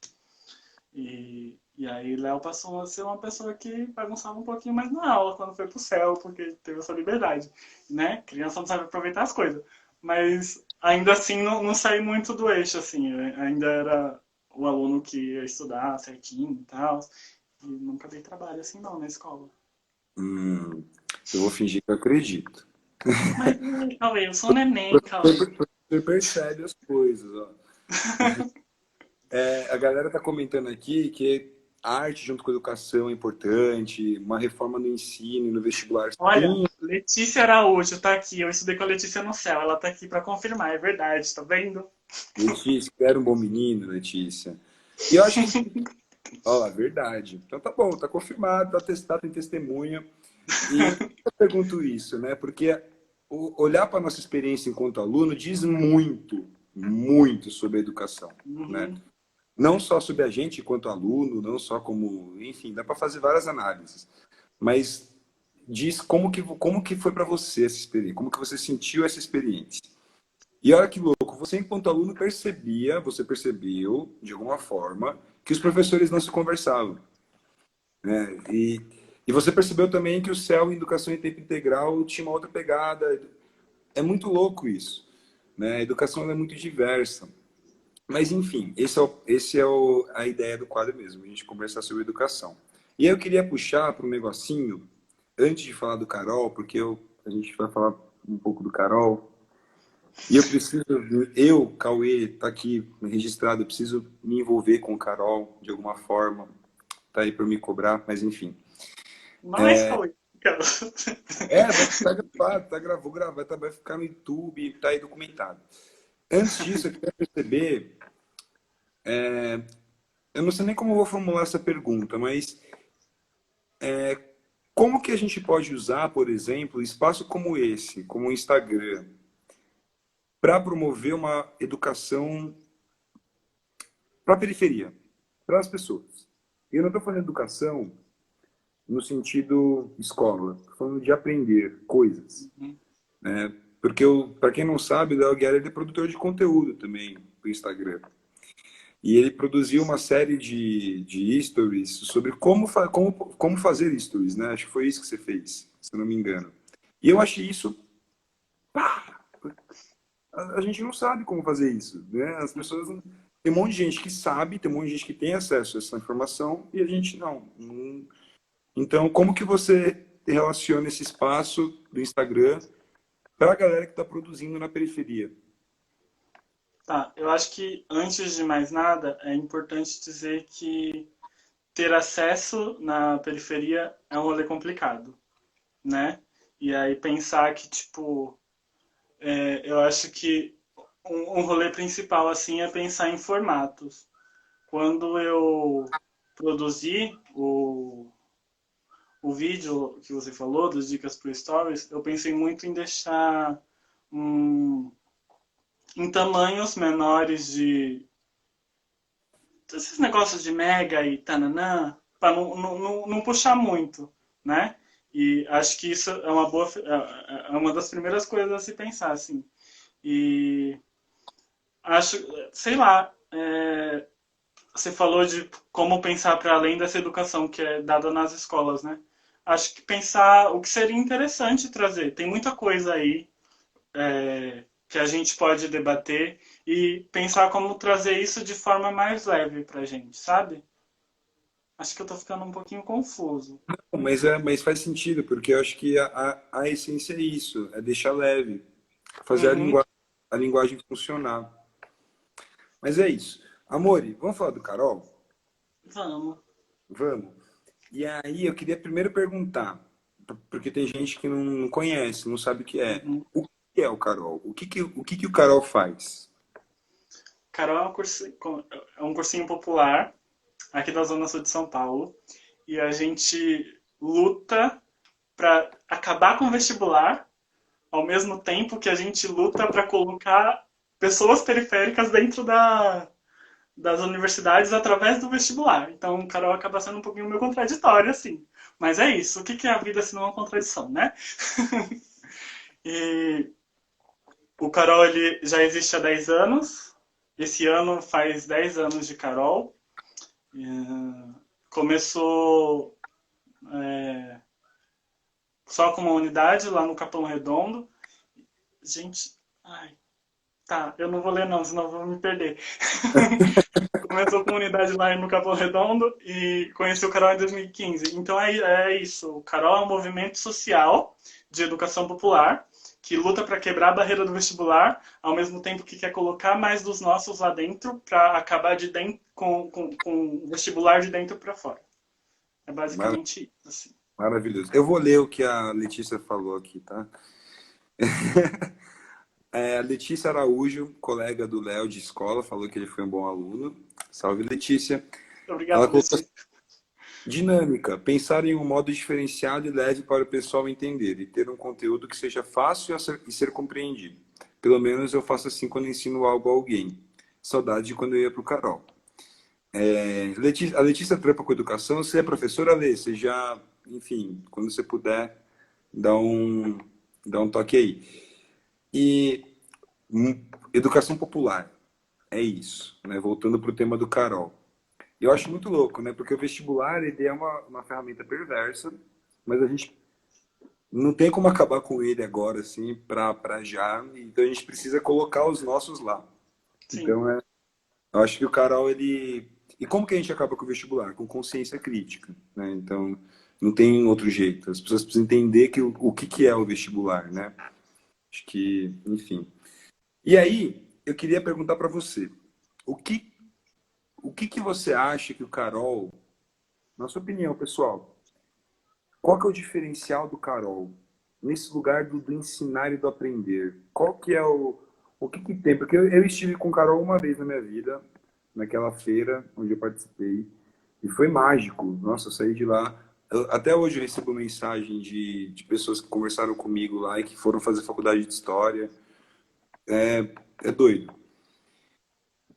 Speaker 2: E aí Léo passou a ser uma pessoa que bagunçava um pouquinho mais na aula quando foi pro céu, porque teve essa liberdade, né? Criança não sabe aproveitar as coisas. Mas ainda assim não saí muito do eixo, assim. Eu ainda era o aluno que ia estudar certinho e tal. E nunca dei trabalho assim não na escola.
Speaker 1: Hum, eu vou fingir que eu acredito.
Speaker 2: Mas, Cauê, eu sou neném, Cauê.
Speaker 1: Você percebe as coisas, ó. A galera tá comentando aqui que a arte junto com a educação é importante, uma reforma no ensino e no vestibular.
Speaker 2: Olha,
Speaker 1: Sim,
Speaker 2: Letícia Araújo tá aqui. Eu estudei com a Letícia no céu. Ela tá aqui para confirmar, é verdade, tá vendo?
Speaker 1: Letícia, era um bom menino, Letícia. E eu acho que, ó, é verdade. Então tá bom, tá confirmado, tá testado, tem testemunha. E por que eu pergunto isso, né? Porque olhar para a nossa experiência enquanto aluno diz muito, muito sobre a educação, né?
Speaker 2: Uhum.
Speaker 1: Não só sobre a gente enquanto aluno, não só como, enfim, dá para fazer várias análises, mas diz como que foi para você essa experiência, como que você sentiu essa experiência. E olha que louco, você enquanto aluno percebia, você percebeu de alguma forma que os professores não se conversavam, né? E você percebeu também que o CEL em educação em tempo integral tinha uma outra pegada. É muito louco isso, né? A educação ela é muito diversa. Mas, enfim, a ideia do quadro mesmo, a gente conversar sobre educação. E aí eu queria puxar para um negocinho, antes de falar do Carol, porque a gente vai falar um pouco do Carol, e eu preciso, Cauê, tá aqui registrado, eu preciso me envolver com o Carol de alguma forma, tá aí para me cobrar, mas enfim.
Speaker 2: Nós, Cauê.
Speaker 1: Tá gravado, vou gravar, vai ficar no YouTube, tá aí documentado. Antes disso, eu queria perceber, eu não sei nem como eu vou formular essa pergunta, mas como que a gente pode usar, por exemplo, espaço como esse, como o Instagram, para promover uma educação para a periferia, para as pessoas? E eu não estou falando de educação no sentido escola, estou falando de aprender coisas, né? Porque, para quem não sabe, o Léo Guerra ele é produtor de conteúdo também do Instagram. E ele produziu uma série de stories sobre como fazer stories, né? Acho que foi isso que você fez, se eu não me engano. E eu achei isso. Pá, a gente não sabe como fazer isso, né? As pessoas. Tem um monte de gente que sabe, tem um monte de gente que tem acesso a essa informação e a gente não. Então, como que você relaciona esse espaço do Instagram para a galera que está produzindo na periferia?
Speaker 2: Tá, eu acho que antes de mais nada é importante dizer que ter acesso na periferia é um rolê complicado, né? E aí pensar que, tipo, eu acho que um rolê principal, assim, é pensar em formatos. Quando eu produzi o vídeo que você falou, das dicas pro Stories, eu pensei muito em deixar um, em tamanhos menores de esses negócios de mega e tananã, para não puxar muito, né? E acho que isso é uma boa, é uma das primeiras coisas a se pensar, assim. E acho, sei lá, você falou de como pensar para além dessa educação que é dada nas escolas, né? Acho que pensar o que seria interessante trazer. Tem muita coisa aí que a gente pode debater e pensar como trazer isso de forma mais leve pra gente, sabe? Acho que eu tô ficando um pouquinho confuso.
Speaker 1: Mas faz sentido, porque eu acho que a essência é isso, é deixar leve, fazer
Speaker 2: Uhum,
Speaker 1: a linguagem funcionar. Mas é isso. Amore, vamos falar do Carol?
Speaker 2: vamos.
Speaker 1: Vamos. E aí eu queria primeiro perguntar, porque tem gente que não conhece, não sabe o que é.
Speaker 2: Uhum.
Speaker 1: O que é o Carol? O que o Carol faz?
Speaker 2: Carol é um cursinho popular aqui da Zona Sul de São Paulo e a gente luta para acabar com o vestibular ao mesmo tempo que a gente luta para colocar pessoas periféricas dentro das universidades através do vestibular. Então, Carol acaba sendo um pouquinho meio contraditório, assim. Mas é isso. O que é a vida se não é uma contradição, né? E o Carol ele já existe há 10 anos. Esse ano faz 10 anos de Carol. Começou só com uma unidade lá no Capão Redondo. Gente, ai, tá, eu não vou ler não, senão eu vou me perder. Começou com unidade lá no Capão Redondo e conheci o Carol em 2015. Então é isso. O Carol é um movimento social de educação popular que luta para quebrar a barreira do vestibular, ao mesmo tempo que quer colocar mais dos nossos lá dentro para acabar de dentro, com o vestibular de dentro para fora. É
Speaker 1: Mar-
Speaker 2: basicamente isso. Assim.
Speaker 1: Maravilhoso. Eu vou ler o que a Letícia falou aqui, tá? A Letícia Araújo, colega do Léo de escola, falou que ele foi um bom aluno. Salve, Letícia. Ela
Speaker 2: Obrigado,
Speaker 1: colocou
Speaker 2: Letícia.
Speaker 1: dinâmica, pensar em um modo diferenciado e leve para o pessoal entender e ter um conteúdo que seja fácil e ser compreendido. Pelo menos eu faço assim quando ensino algo a alguém. Saudade de quando eu ia para o Carol. A Letícia trampa com educação. Você é professora, Lê? Você já, enfim, quando você puder, dá um, dá um toque aí. E educação popular, é isso, né? Voltando para o tema do Carol. Eu acho muito louco, né? Porque o vestibular ele é uma ferramenta perversa, mas a gente não tem como acabar com ele agora, assim, para já. Então a gente precisa colocar os nossos lá.
Speaker 2: Sim,
Speaker 1: Então eu acho que o Carol ele e como que a gente acaba com o vestibular? Com consciência crítica, né? Então não tem outro jeito. As pessoas precisam entender que o que que é o vestibular, né? Acho que, enfim. E aí eu queria perguntar para você, o que que você acha que o Carol, na sua opinião, pessoal? Qual que é o diferencial do Carol nesse lugar do ensinar e do aprender? Qual que é o que que tem? Porque eu estive com o Carol uma vez na minha vida, naquela feira onde eu participei, e foi mágico. Nossa, eu saí de lá. Até hoje eu recebo mensagem de pessoas que conversaram comigo lá e que foram fazer faculdade de história. É doido.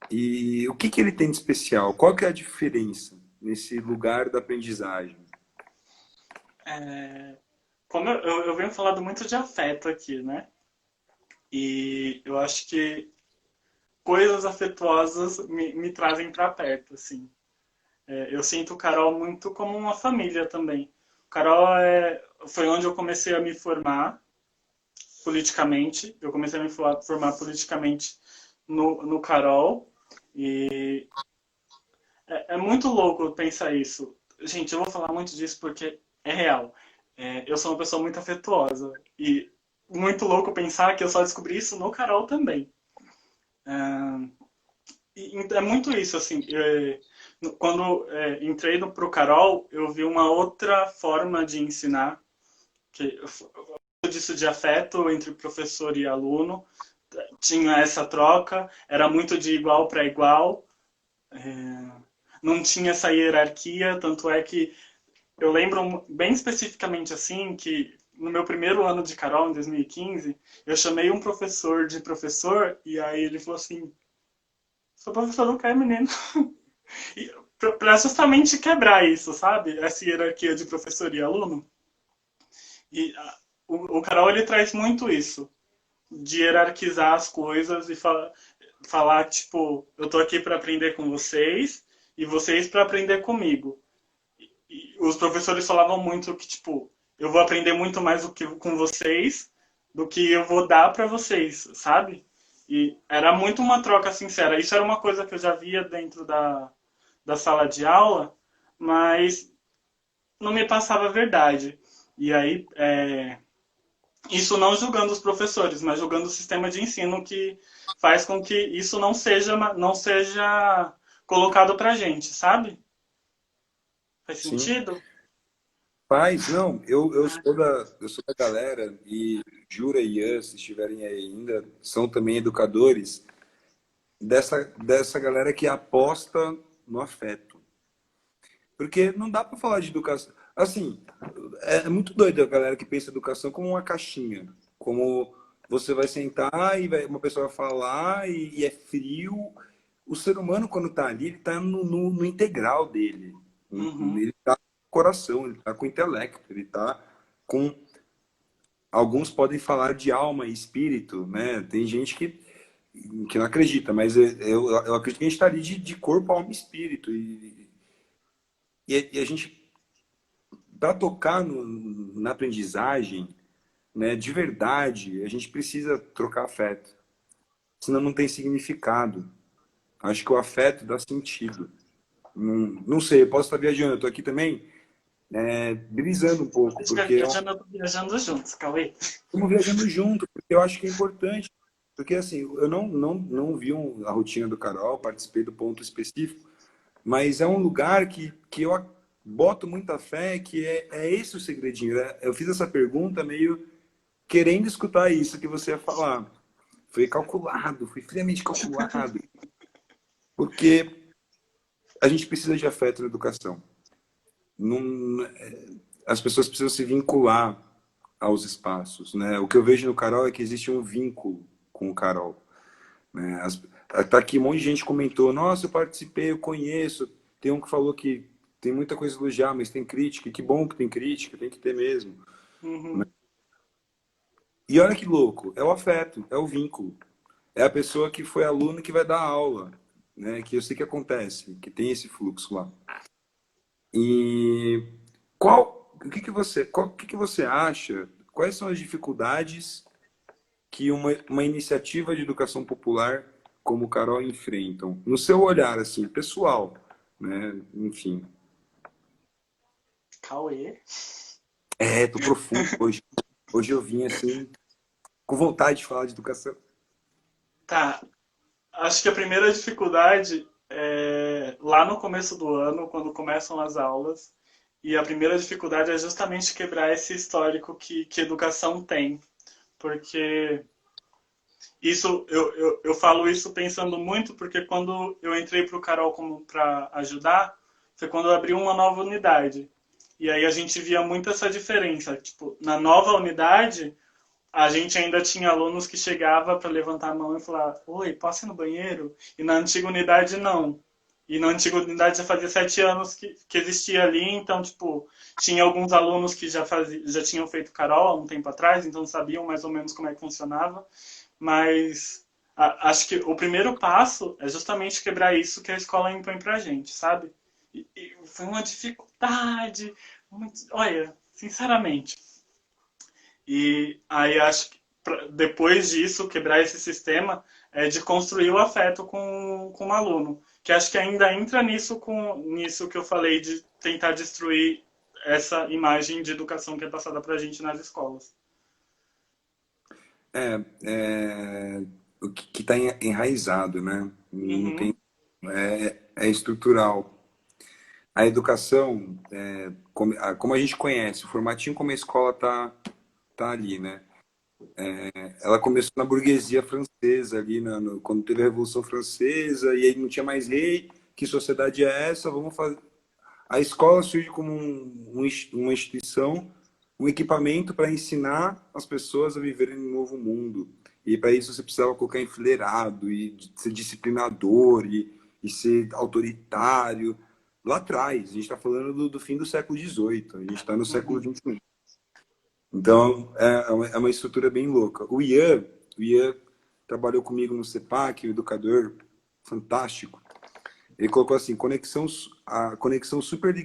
Speaker 1: E o que que ele tem de especial? Qual que é a diferença nesse lugar da aprendizagem?
Speaker 2: como eu venho falando muito de afeto aqui, né? E eu acho que coisas afetuosas me trazem para perto, assim. Eu sinto o Carol muito como uma família também. O Carol foi onde eu comecei a me formar politicamente. Eu comecei a me formar politicamente no Carol. E é muito louco pensar isso. Gente, eu vou falar muito disso porque é real. Eu sou uma pessoa muito afetuosa. E muito louco pensar que eu só descobri isso no Carol também. E é muito isso, assim. Quando entrei pro Carol, eu vi uma outra forma de ensinar, que disso de afeto entre professor e aluno, tinha essa troca, era muito de igual para igual, não tinha essa hierarquia, tanto é que eu lembro bem especificamente assim que no meu primeiro ano de Carol, em 2015, eu chamei um professor de professor e aí ele falou assim, sou professor do quê, menino? Para justamente quebrar isso, sabe? Essa hierarquia de professor e aluno. E o Carol ele traz muito isso, de hierarquizar as coisas e falar tipo, eu tô aqui para aprender com vocês e vocês para aprender comigo. E os professores falavam muito que, tipo, eu vou aprender muito mais do que com vocês do que eu vou dar para vocês, sabe? E era muito uma troca sincera. Isso era uma coisa que eu já via dentro da sala de aula, mas não me passava a verdade. E aí, isso não julgando os professores, mas julgando o sistema de ensino que faz com que isso não seja colocado pra gente, sabe? Faz
Speaker 1: Sim.
Speaker 2: sentido?
Speaker 1: Paz, não, eu sou da galera, e Jura e Ian, se estiverem aí ainda, são também educadores dessa galera que aposta no afeto. Porque não dá para falar de educação. Assim, é muito doido a galera que pensa educação como uma caixinha. Como você vai sentar e uma pessoa vai falar e é frio. O ser humano, quando está ali, ele está no integral dele.
Speaker 2: Uhum,
Speaker 1: Ele está com o coração, ele está com o intelecto, ele está com. Alguns podem falar de alma e espírito, né? Tem gente que não acredita, mas eu acredito que a gente está ali de corpo, alma e espírito. E a gente, para tocar na aprendizagem, né, de verdade, a gente precisa trocar afeto. Senão não tem significado. Acho que o afeto dá sentido. Não sei, eu posso estar viajando. Eu estou aqui também brisando um
Speaker 2: se
Speaker 1: pouco,
Speaker 2: estiver
Speaker 1: porque
Speaker 2: viajando, eu tô viajando juntos, Cauê.
Speaker 1: estamos viajando junto, porque eu acho que é importante. Porque assim, eu não vi a rotina do Carol, participei do ponto específico, mas é um lugar que eu boto muita fé, que é esse o segredinho, né? Eu fiz essa pergunta meio querendo escutar isso que você ia falar. Foi calculado, foi friamente calculado, porque a gente precisa de afeto na educação. Não, as pessoas precisam se vincular aos espaços, né? O que eu vejo no Carol é que existe um vínculo com o Carol, né? Tá aqui um monte de gente comentou, nossa, eu participei, eu conheço. Tem um que falou que tem muita coisa a elogiar, mas tem crítica. E que bom que tem crítica, tem que ter mesmo.
Speaker 2: Uhum,
Speaker 1: E olha que louco, é o afeto, é o vínculo. É a pessoa que foi aluno que vai dar aula, né? Que eu sei que acontece, que tem esse fluxo lá. E o que que você acha? Quais são as dificuldades que uma iniciativa de educação popular como o Carol enfrentam? No seu olhar, assim, pessoal, né? Enfim.
Speaker 2: Cauê.
Speaker 1: Tô profundo hoje. Hoje eu vim, assim, com vontade de falar de educação.
Speaker 2: Tá, acho que a primeira dificuldade é lá no começo do ano, quando começam as aulas, e a primeira dificuldade é justamente quebrar esse histórico que educação tem. Porque isso eu falo isso pensando muito, porque quando eu entrei para o Carol como para ajudar, foi quando eu abri uma nova unidade. E aí a gente via muito essa diferença. Tipo, na nova unidade, a gente ainda tinha alunos que chegava para levantar a mão e falar: Oi, posso ir no banheiro? E na antiga unidade, não. E na antiga unidade já fazia 7 anos que existia ali, então, tipo, tinha alguns alunos que já tinham feito Carol há um tempo atrás, então sabiam mais ou menos como é que funcionava. Mas acho que o primeiro passo é justamente quebrar isso que a escola impõe pra gente, sabe? E foi uma dificuldade, olha, sinceramente. E aí acho que depois disso, quebrar esse sistema é de construir o afeto com o aluno. Que acho que ainda entra nisso que eu falei de tentar destruir essa imagem de educação que é passada pra gente nas escolas.
Speaker 1: O que está enraizado, né? Não tem,
Speaker 2: Uhum,
Speaker 1: é estrutural. A educação, como a gente conhece, o formatinho como a escola tá ali, né? Ela começou na burguesia francesa, ali quando teve a Revolução Francesa, e aí não tinha mais rei, que sociedade é essa? Vamos fazer. A escola surge como uma instituição, um equipamento para ensinar as pessoas a viverem um novo mundo. E para isso você precisava colocar enfileirado, e ser disciplinador, e ser autoritário. Lá atrás, a gente está falando do fim do século XVIII, a gente está no século
Speaker 2: uhum.
Speaker 1: XXI. Então, é uma estrutura bem louca. O Ian trabalhou comigo no CEPAC, um educador fantástico. Ele colocou assim, a conexão super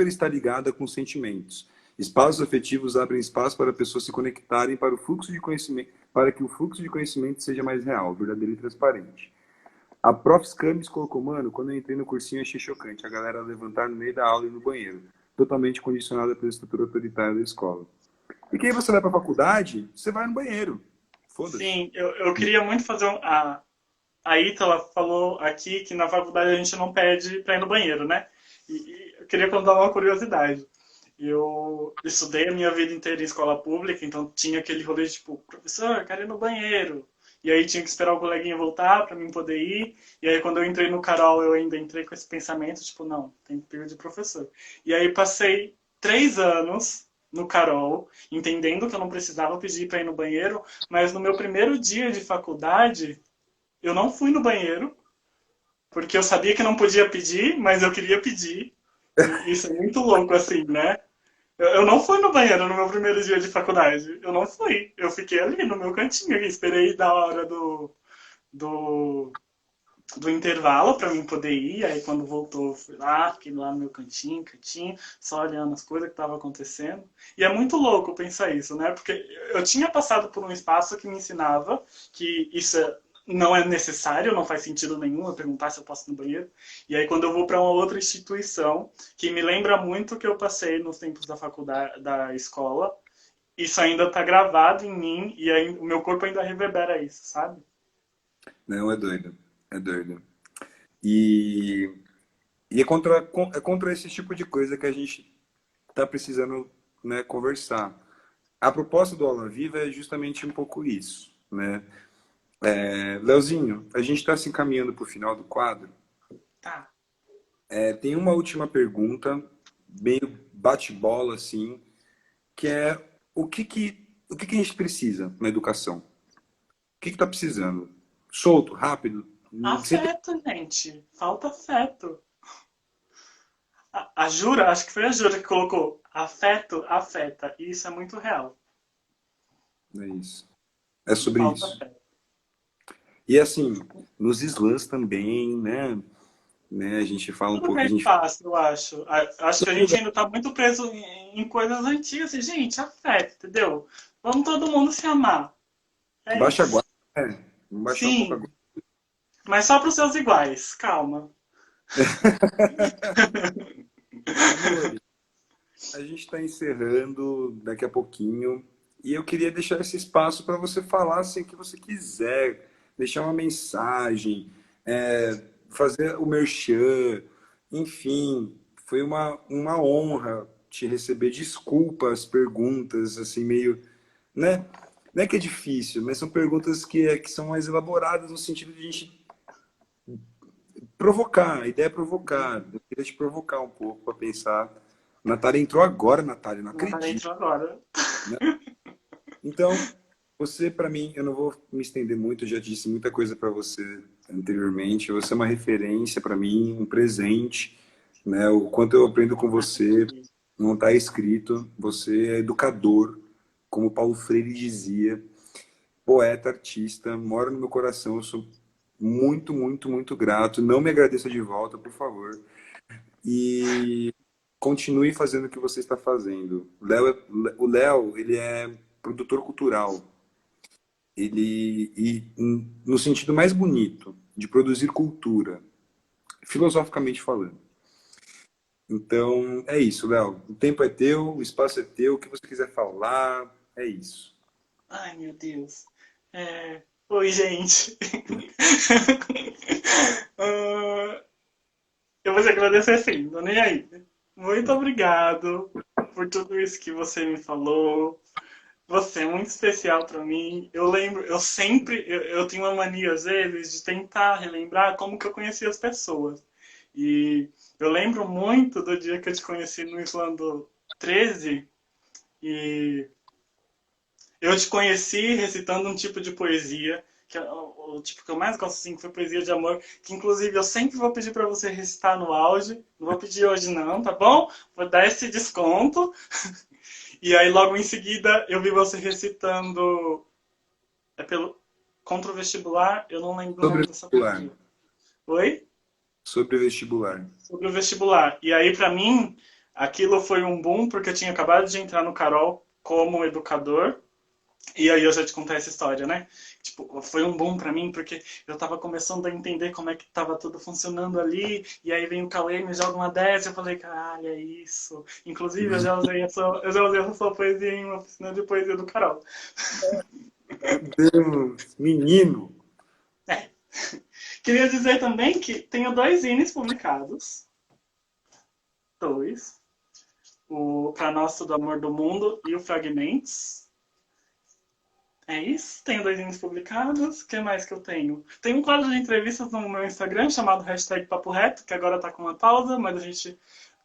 Speaker 1: está ligada com sentimentos. Espaços afetivos abrem espaço para pessoas se conectarem para o fluxo de conhecimento, para que o fluxo de conhecimento seja mais real, verdadeiro e transparente. A Prof. Camis colocou, mano, quando eu entrei no cursinho achei chocante a galera levantar no meio da aula e ir no banheiro, totalmente condicionada pela estrutura autoritária da escola. E que aí você vai para a faculdade, você vai no banheiro. Foda-se.
Speaker 2: Sim, eu queria muito fazer a Ítala falou aqui que na faculdade a gente não pede para ir no banheiro, né? E eu queria contar uma curiosidade. Eu estudei a minha vida inteira em escola pública, então tinha aquele rolê de tipo, professor, eu quero ir no banheiro. E aí tinha que esperar o coleguinha voltar para mim poder ir. E aí quando eu entrei no Carol, eu ainda entrei com esse pensamento, tipo, não, tem que pedir de professor. E aí passei 3 anos no Carol, entendendo que eu não precisava pedir para ir no banheiro, mas no meu primeiro dia de faculdade, eu não fui no banheiro, porque eu sabia que não podia pedir, mas eu queria pedir. E isso é muito louco, assim, né? Eu não fui no banheiro no meu primeiro dia de faculdade. Eu não fui. Eu fiquei ali no meu cantinho e esperei da hora do, do intervalo para mim poder ir. Aí quando voltou, eu fui lá, fiquei lá no meu cantinho, quietinho, só olhando as coisas que estavam acontecendo. E é muito louco pensar isso, né? Porque eu tinha passado por um espaço que me ensinava que isso não é necessário, não faz sentido nenhum eu perguntar se eu posso ir no banheiro. E aí quando eu vou para uma outra instituição que me lembra muito o que eu passei nos tempos da faculdade, da escola, isso ainda está gravado em mim e aí, o meu corpo ainda reverbera isso, sabe?
Speaker 1: Não, é doido. É doido. E, e é contra esse tipo de coisa que a gente está precisando, né, conversar. A proposta do Aula Viva é justamente um pouco isso, né? Leozinho, a gente está se encaminhando para o final do quadro.
Speaker 2: Tá.
Speaker 1: Tem uma última pergunta, meio bate-bola, assim, que é o que a gente precisa na educação? O que está precisando? Solto, rápido, sem ter...
Speaker 2: Afeto, gente. Falta afeto. A Jura, acho que foi a Jura que colocou afeto, afeta. E isso é muito real.
Speaker 1: É isso. É sobre
Speaker 2: Falta
Speaker 1: isso.
Speaker 2: afeto.
Speaker 1: E assim, nos slams também, né? A gente fala um
Speaker 2: Tudo
Speaker 1: pouco, a
Speaker 2: bem
Speaker 1: gente
Speaker 2: fácil, eu acho. Acho que a gente ainda está muito preso em coisas antigas. Assim, gente, afeto, entendeu? Vamos todo mundo se amar. É
Speaker 1: baixa a
Speaker 2: isso.
Speaker 1: guarda, vamos baixar um pouco a
Speaker 2: Sim,
Speaker 1: guarda.
Speaker 2: mas só para os seus iguais. Calma.
Speaker 1: Amor, a gente está encerrando daqui a pouquinho e eu queria deixar esse espaço para você falar assim o que você quiser, deixar uma mensagem, fazer o merchan, enfim, foi uma honra te receber. Desculpa as perguntas, assim, meio, né? Não é que é difícil, mas são perguntas que são mais elaboradas no sentido de a gente provocar. A ideia é provocar. Eu queria te provocar um pouco para pensar. Natália entrou agora, Natália, não
Speaker 2: Natália
Speaker 1: acredito.
Speaker 2: entrou agora.
Speaker 1: Então, você, para mim, eu não vou me estender muito, eu já disse muita coisa para você anteriormente. Você é uma referência para mim, um presente, né? O quanto eu aprendo com
Speaker 2: Ah,
Speaker 1: você,
Speaker 2: que isso.
Speaker 1: não está escrito. Você é educador, como Paulo Freire dizia, poeta, artista, mora no meu coração. Eu sou muito, muito, muito grato. Não me agradeça de volta, por favor. E continue fazendo o que você está fazendo. O Léo, ele é produtor cultural. No sentido mais bonito, de produzir cultura, filosoficamente falando. Então, é isso, Léo. O tempo é teu, o espaço é teu, o que você quiser falar, é isso.
Speaker 2: Ai, meu Deus. Oi, gente. Ah, eu vou te agradecer sim, tô nem aí. Muito obrigado por tudo isso que você me falou. Você é muito especial para mim. Eu lembro, eu tenho uma mania às vezes de tentar relembrar como que eu conheci as pessoas. E eu lembro muito do dia que eu te conheci no Islando 13 e eu te conheci recitando um tipo de poesia, que é o tipo que eu mais gosto, assim, que foi poesia de amor, que inclusive eu sempre vou pedir para você recitar no auge. Não vou pedir hoje não, tá bom? Vou dar esse desconto. E aí logo em seguida eu vi você recitando pelo contra o vestibular, eu não lembro o
Speaker 1: Sobre
Speaker 2: nome
Speaker 1: o
Speaker 2: dessa
Speaker 1: vestibular.
Speaker 2: poesia. Oi?
Speaker 1: Sobre o vestibular.
Speaker 2: sobre o vestibular. E aí, para mim, aquilo foi um boom, porque eu tinha acabado de entrar no Carol como educador. E aí eu já te contei essa história, né? Tipo, foi um boom pra mim, porque eu tava começando a entender como é que tava tudo funcionando ali, e aí vem o Cauê e me joga uma dessa, eu falei, caralho, é isso. Inclusive, eu já usei essa sua poesia em uma oficina de poesia do Carol.
Speaker 1: Meu Deus, menino.
Speaker 2: É. Queria dizer também que tenho dois zines publicados. Dois. O Pra Nosso do Amor do Mundo e o Fragmentos. É isso, tenho dois zines publicados. O que mais que eu tenho? Tem um quadro de entrevistas no meu Instagram chamado hashtag Papo Reto, que agora tá com uma pausa, mas a gente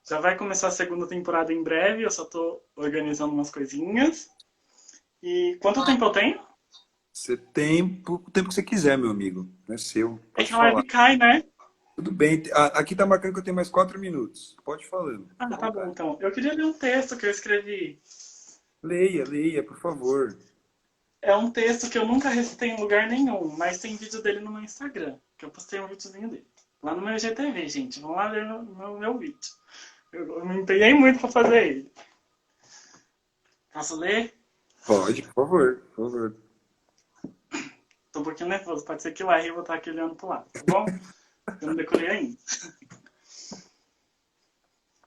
Speaker 2: já vai começar a segunda temporada em breve. Eu só tô organizando umas coisinhas. E quanto tempo eu tenho?
Speaker 1: Você tem o tempo que você quiser, meu amigo. Não é seu.
Speaker 2: É
Speaker 1: Pode
Speaker 2: que a live
Speaker 1: falar.
Speaker 2: cai, né?
Speaker 1: Tudo bem. Aqui tá marcando que eu tenho mais 4 minutos. Pode falando.
Speaker 2: Ah,
Speaker 1: Fica à
Speaker 2: tá bom,
Speaker 1: vontade.
Speaker 2: então. Eu queria ler um texto que eu escrevi.
Speaker 1: Leia, leia, por favor.
Speaker 2: É um texto que eu nunca recitei em lugar nenhum, mas tem vídeo dele no meu Instagram, que eu postei um videozinho dele. Lá no meu IGTV, gente. Vão lá ver meu vídeo. Eu me empenhei muito pra fazer ele. Posso ler?
Speaker 1: Pode, por favor, por favor.
Speaker 2: Tô um pouquinho nervoso. Pode ser que o R eu vou estar aqui olhando pro lado, tá bom? Eu não decorei ainda.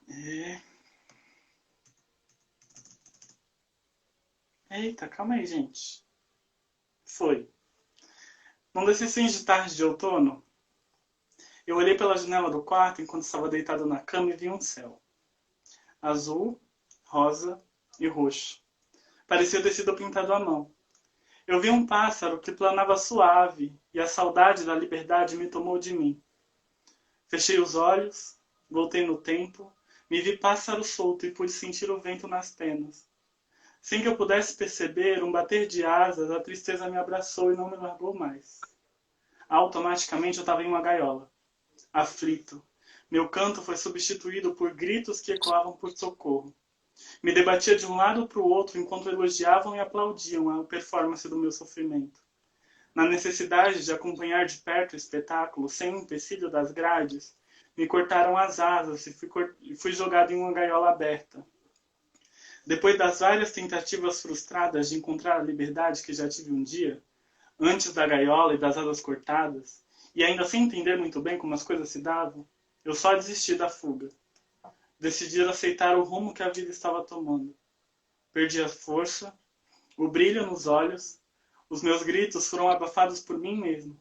Speaker 2: É... Eita, calma aí, gente. Foi. Num desses fins de tarde de outono, eu olhei pela janela do quarto enquanto estava deitado na cama e vi um céu. Azul, rosa e roxo. Parecia ter sido pintado à mão. Eu vi um pássaro que planava suave e a saudade da liberdade me tomou de mim. Fechei os olhos, voltei no tempo, me vi pássaro solto e pude sentir o vento nas penas. Sem que eu pudesse perceber um bater de asas, a tristeza me abraçou e não me largou mais. Automaticamente eu estava em uma gaiola, aflito. Meu canto foi substituído por gritos que ecoavam por socorro. Me debatia de um lado para o outro enquanto elogiavam e aplaudiam a performance do meu sofrimento. Na necessidade de acompanhar de perto o espetáculo, sem o empecilho das grades, me cortaram as asas e fui jogado em uma gaiola aberta. Depois das várias tentativas frustradas de encontrar a liberdade que já tive um dia, antes da gaiola e das asas cortadas, e ainda sem entender muito bem como as coisas se davam, eu só desisti da fuga. Decidi aceitar o rumo que a vida estava tomando. Perdi a força, o brilho nos olhos, os meus gritos foram abafados por mim mesmo.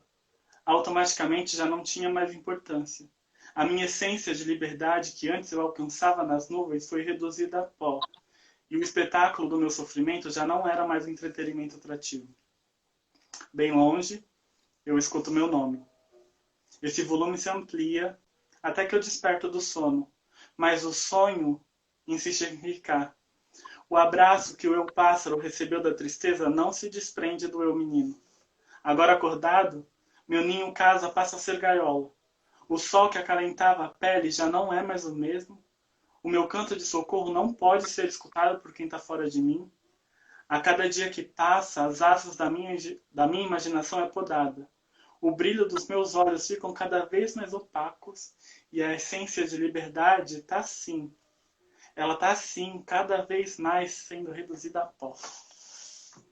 Speaker 2: Automaticamente já não tinha mais importância. A minha essência de liberdade que antes eu alcançava nas nuvens foi reduzida a pó. E o espetáculo do meu sofrimento já não era mais um entretenimento atrativo. Bem longe, eu escuto meu nome. Esse volume se amplia até que eu desperto do sono, mas o sonho insiste em ficar. O abraço que o eu pássaro recebeu da tristeza não se desprende do eu menino. Agora acordado, meu ninho casa passa a ser gaiola. O sol que acalentava a pele já não é mais o mesmo. O meu canto de socorro não pode ser escutado por quem está fora de mim. A cada dia que passa, as asas da minha imaginação é podada. O brilho dos meus olhos ficam cada vez mais opacos e a essência de liberdade está assim. Ela está assim, cada vez mais sendo reduzida a pó.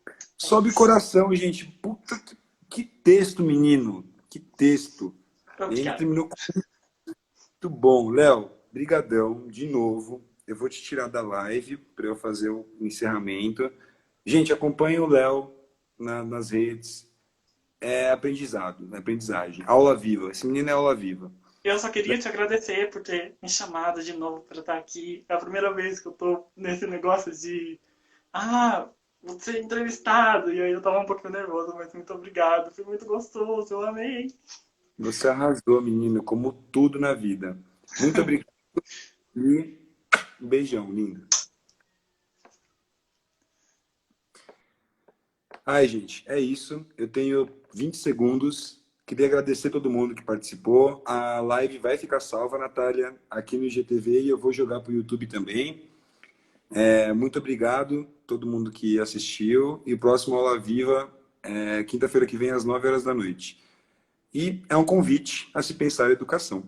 Speaker 2: É
Speaker 1: Sobe
Speaker 2: isso.
Speaker 1: coração, gente. Puta que texto, menino. Que texto. E ainda
Speaker 2: Obrigado.
Speaker 1: terminou muito bom. Léo, brigadão de novo. Eu vou te tirar da live para eu fazer o encerramento. Gente, acompanhe o Léo nas redes. É aprendizado, é aprendizagem. Aula viva. Esse menino é aula viva.
Speaker 2: Eu só queria te agradecer por ter me chamado de novo para estar aqui. É a primeira vez que eu tô nesse negócio de vou ser entrevistado. E aí eu tava um pouquinho nervoso, mas muito obrigado. Foi muito gostoso, eu amei.
Speaker 1: Você arrasou, menino, como tudo na vida. Muito obrigado e um beijão, lindo. Ai, gente, é isso. Eu tenho 20 segundos. Queria agradecer todo mundo que participou. A live vai ficar salva, Natália, aqui no IGTV e eu vou jogar para o YouTube também. Muito obrigado todo mundo que assistiu. E o próximo Aula Viva é quinta-feira que vem às 9 horas da noite. E é um convite a se pensar em educação.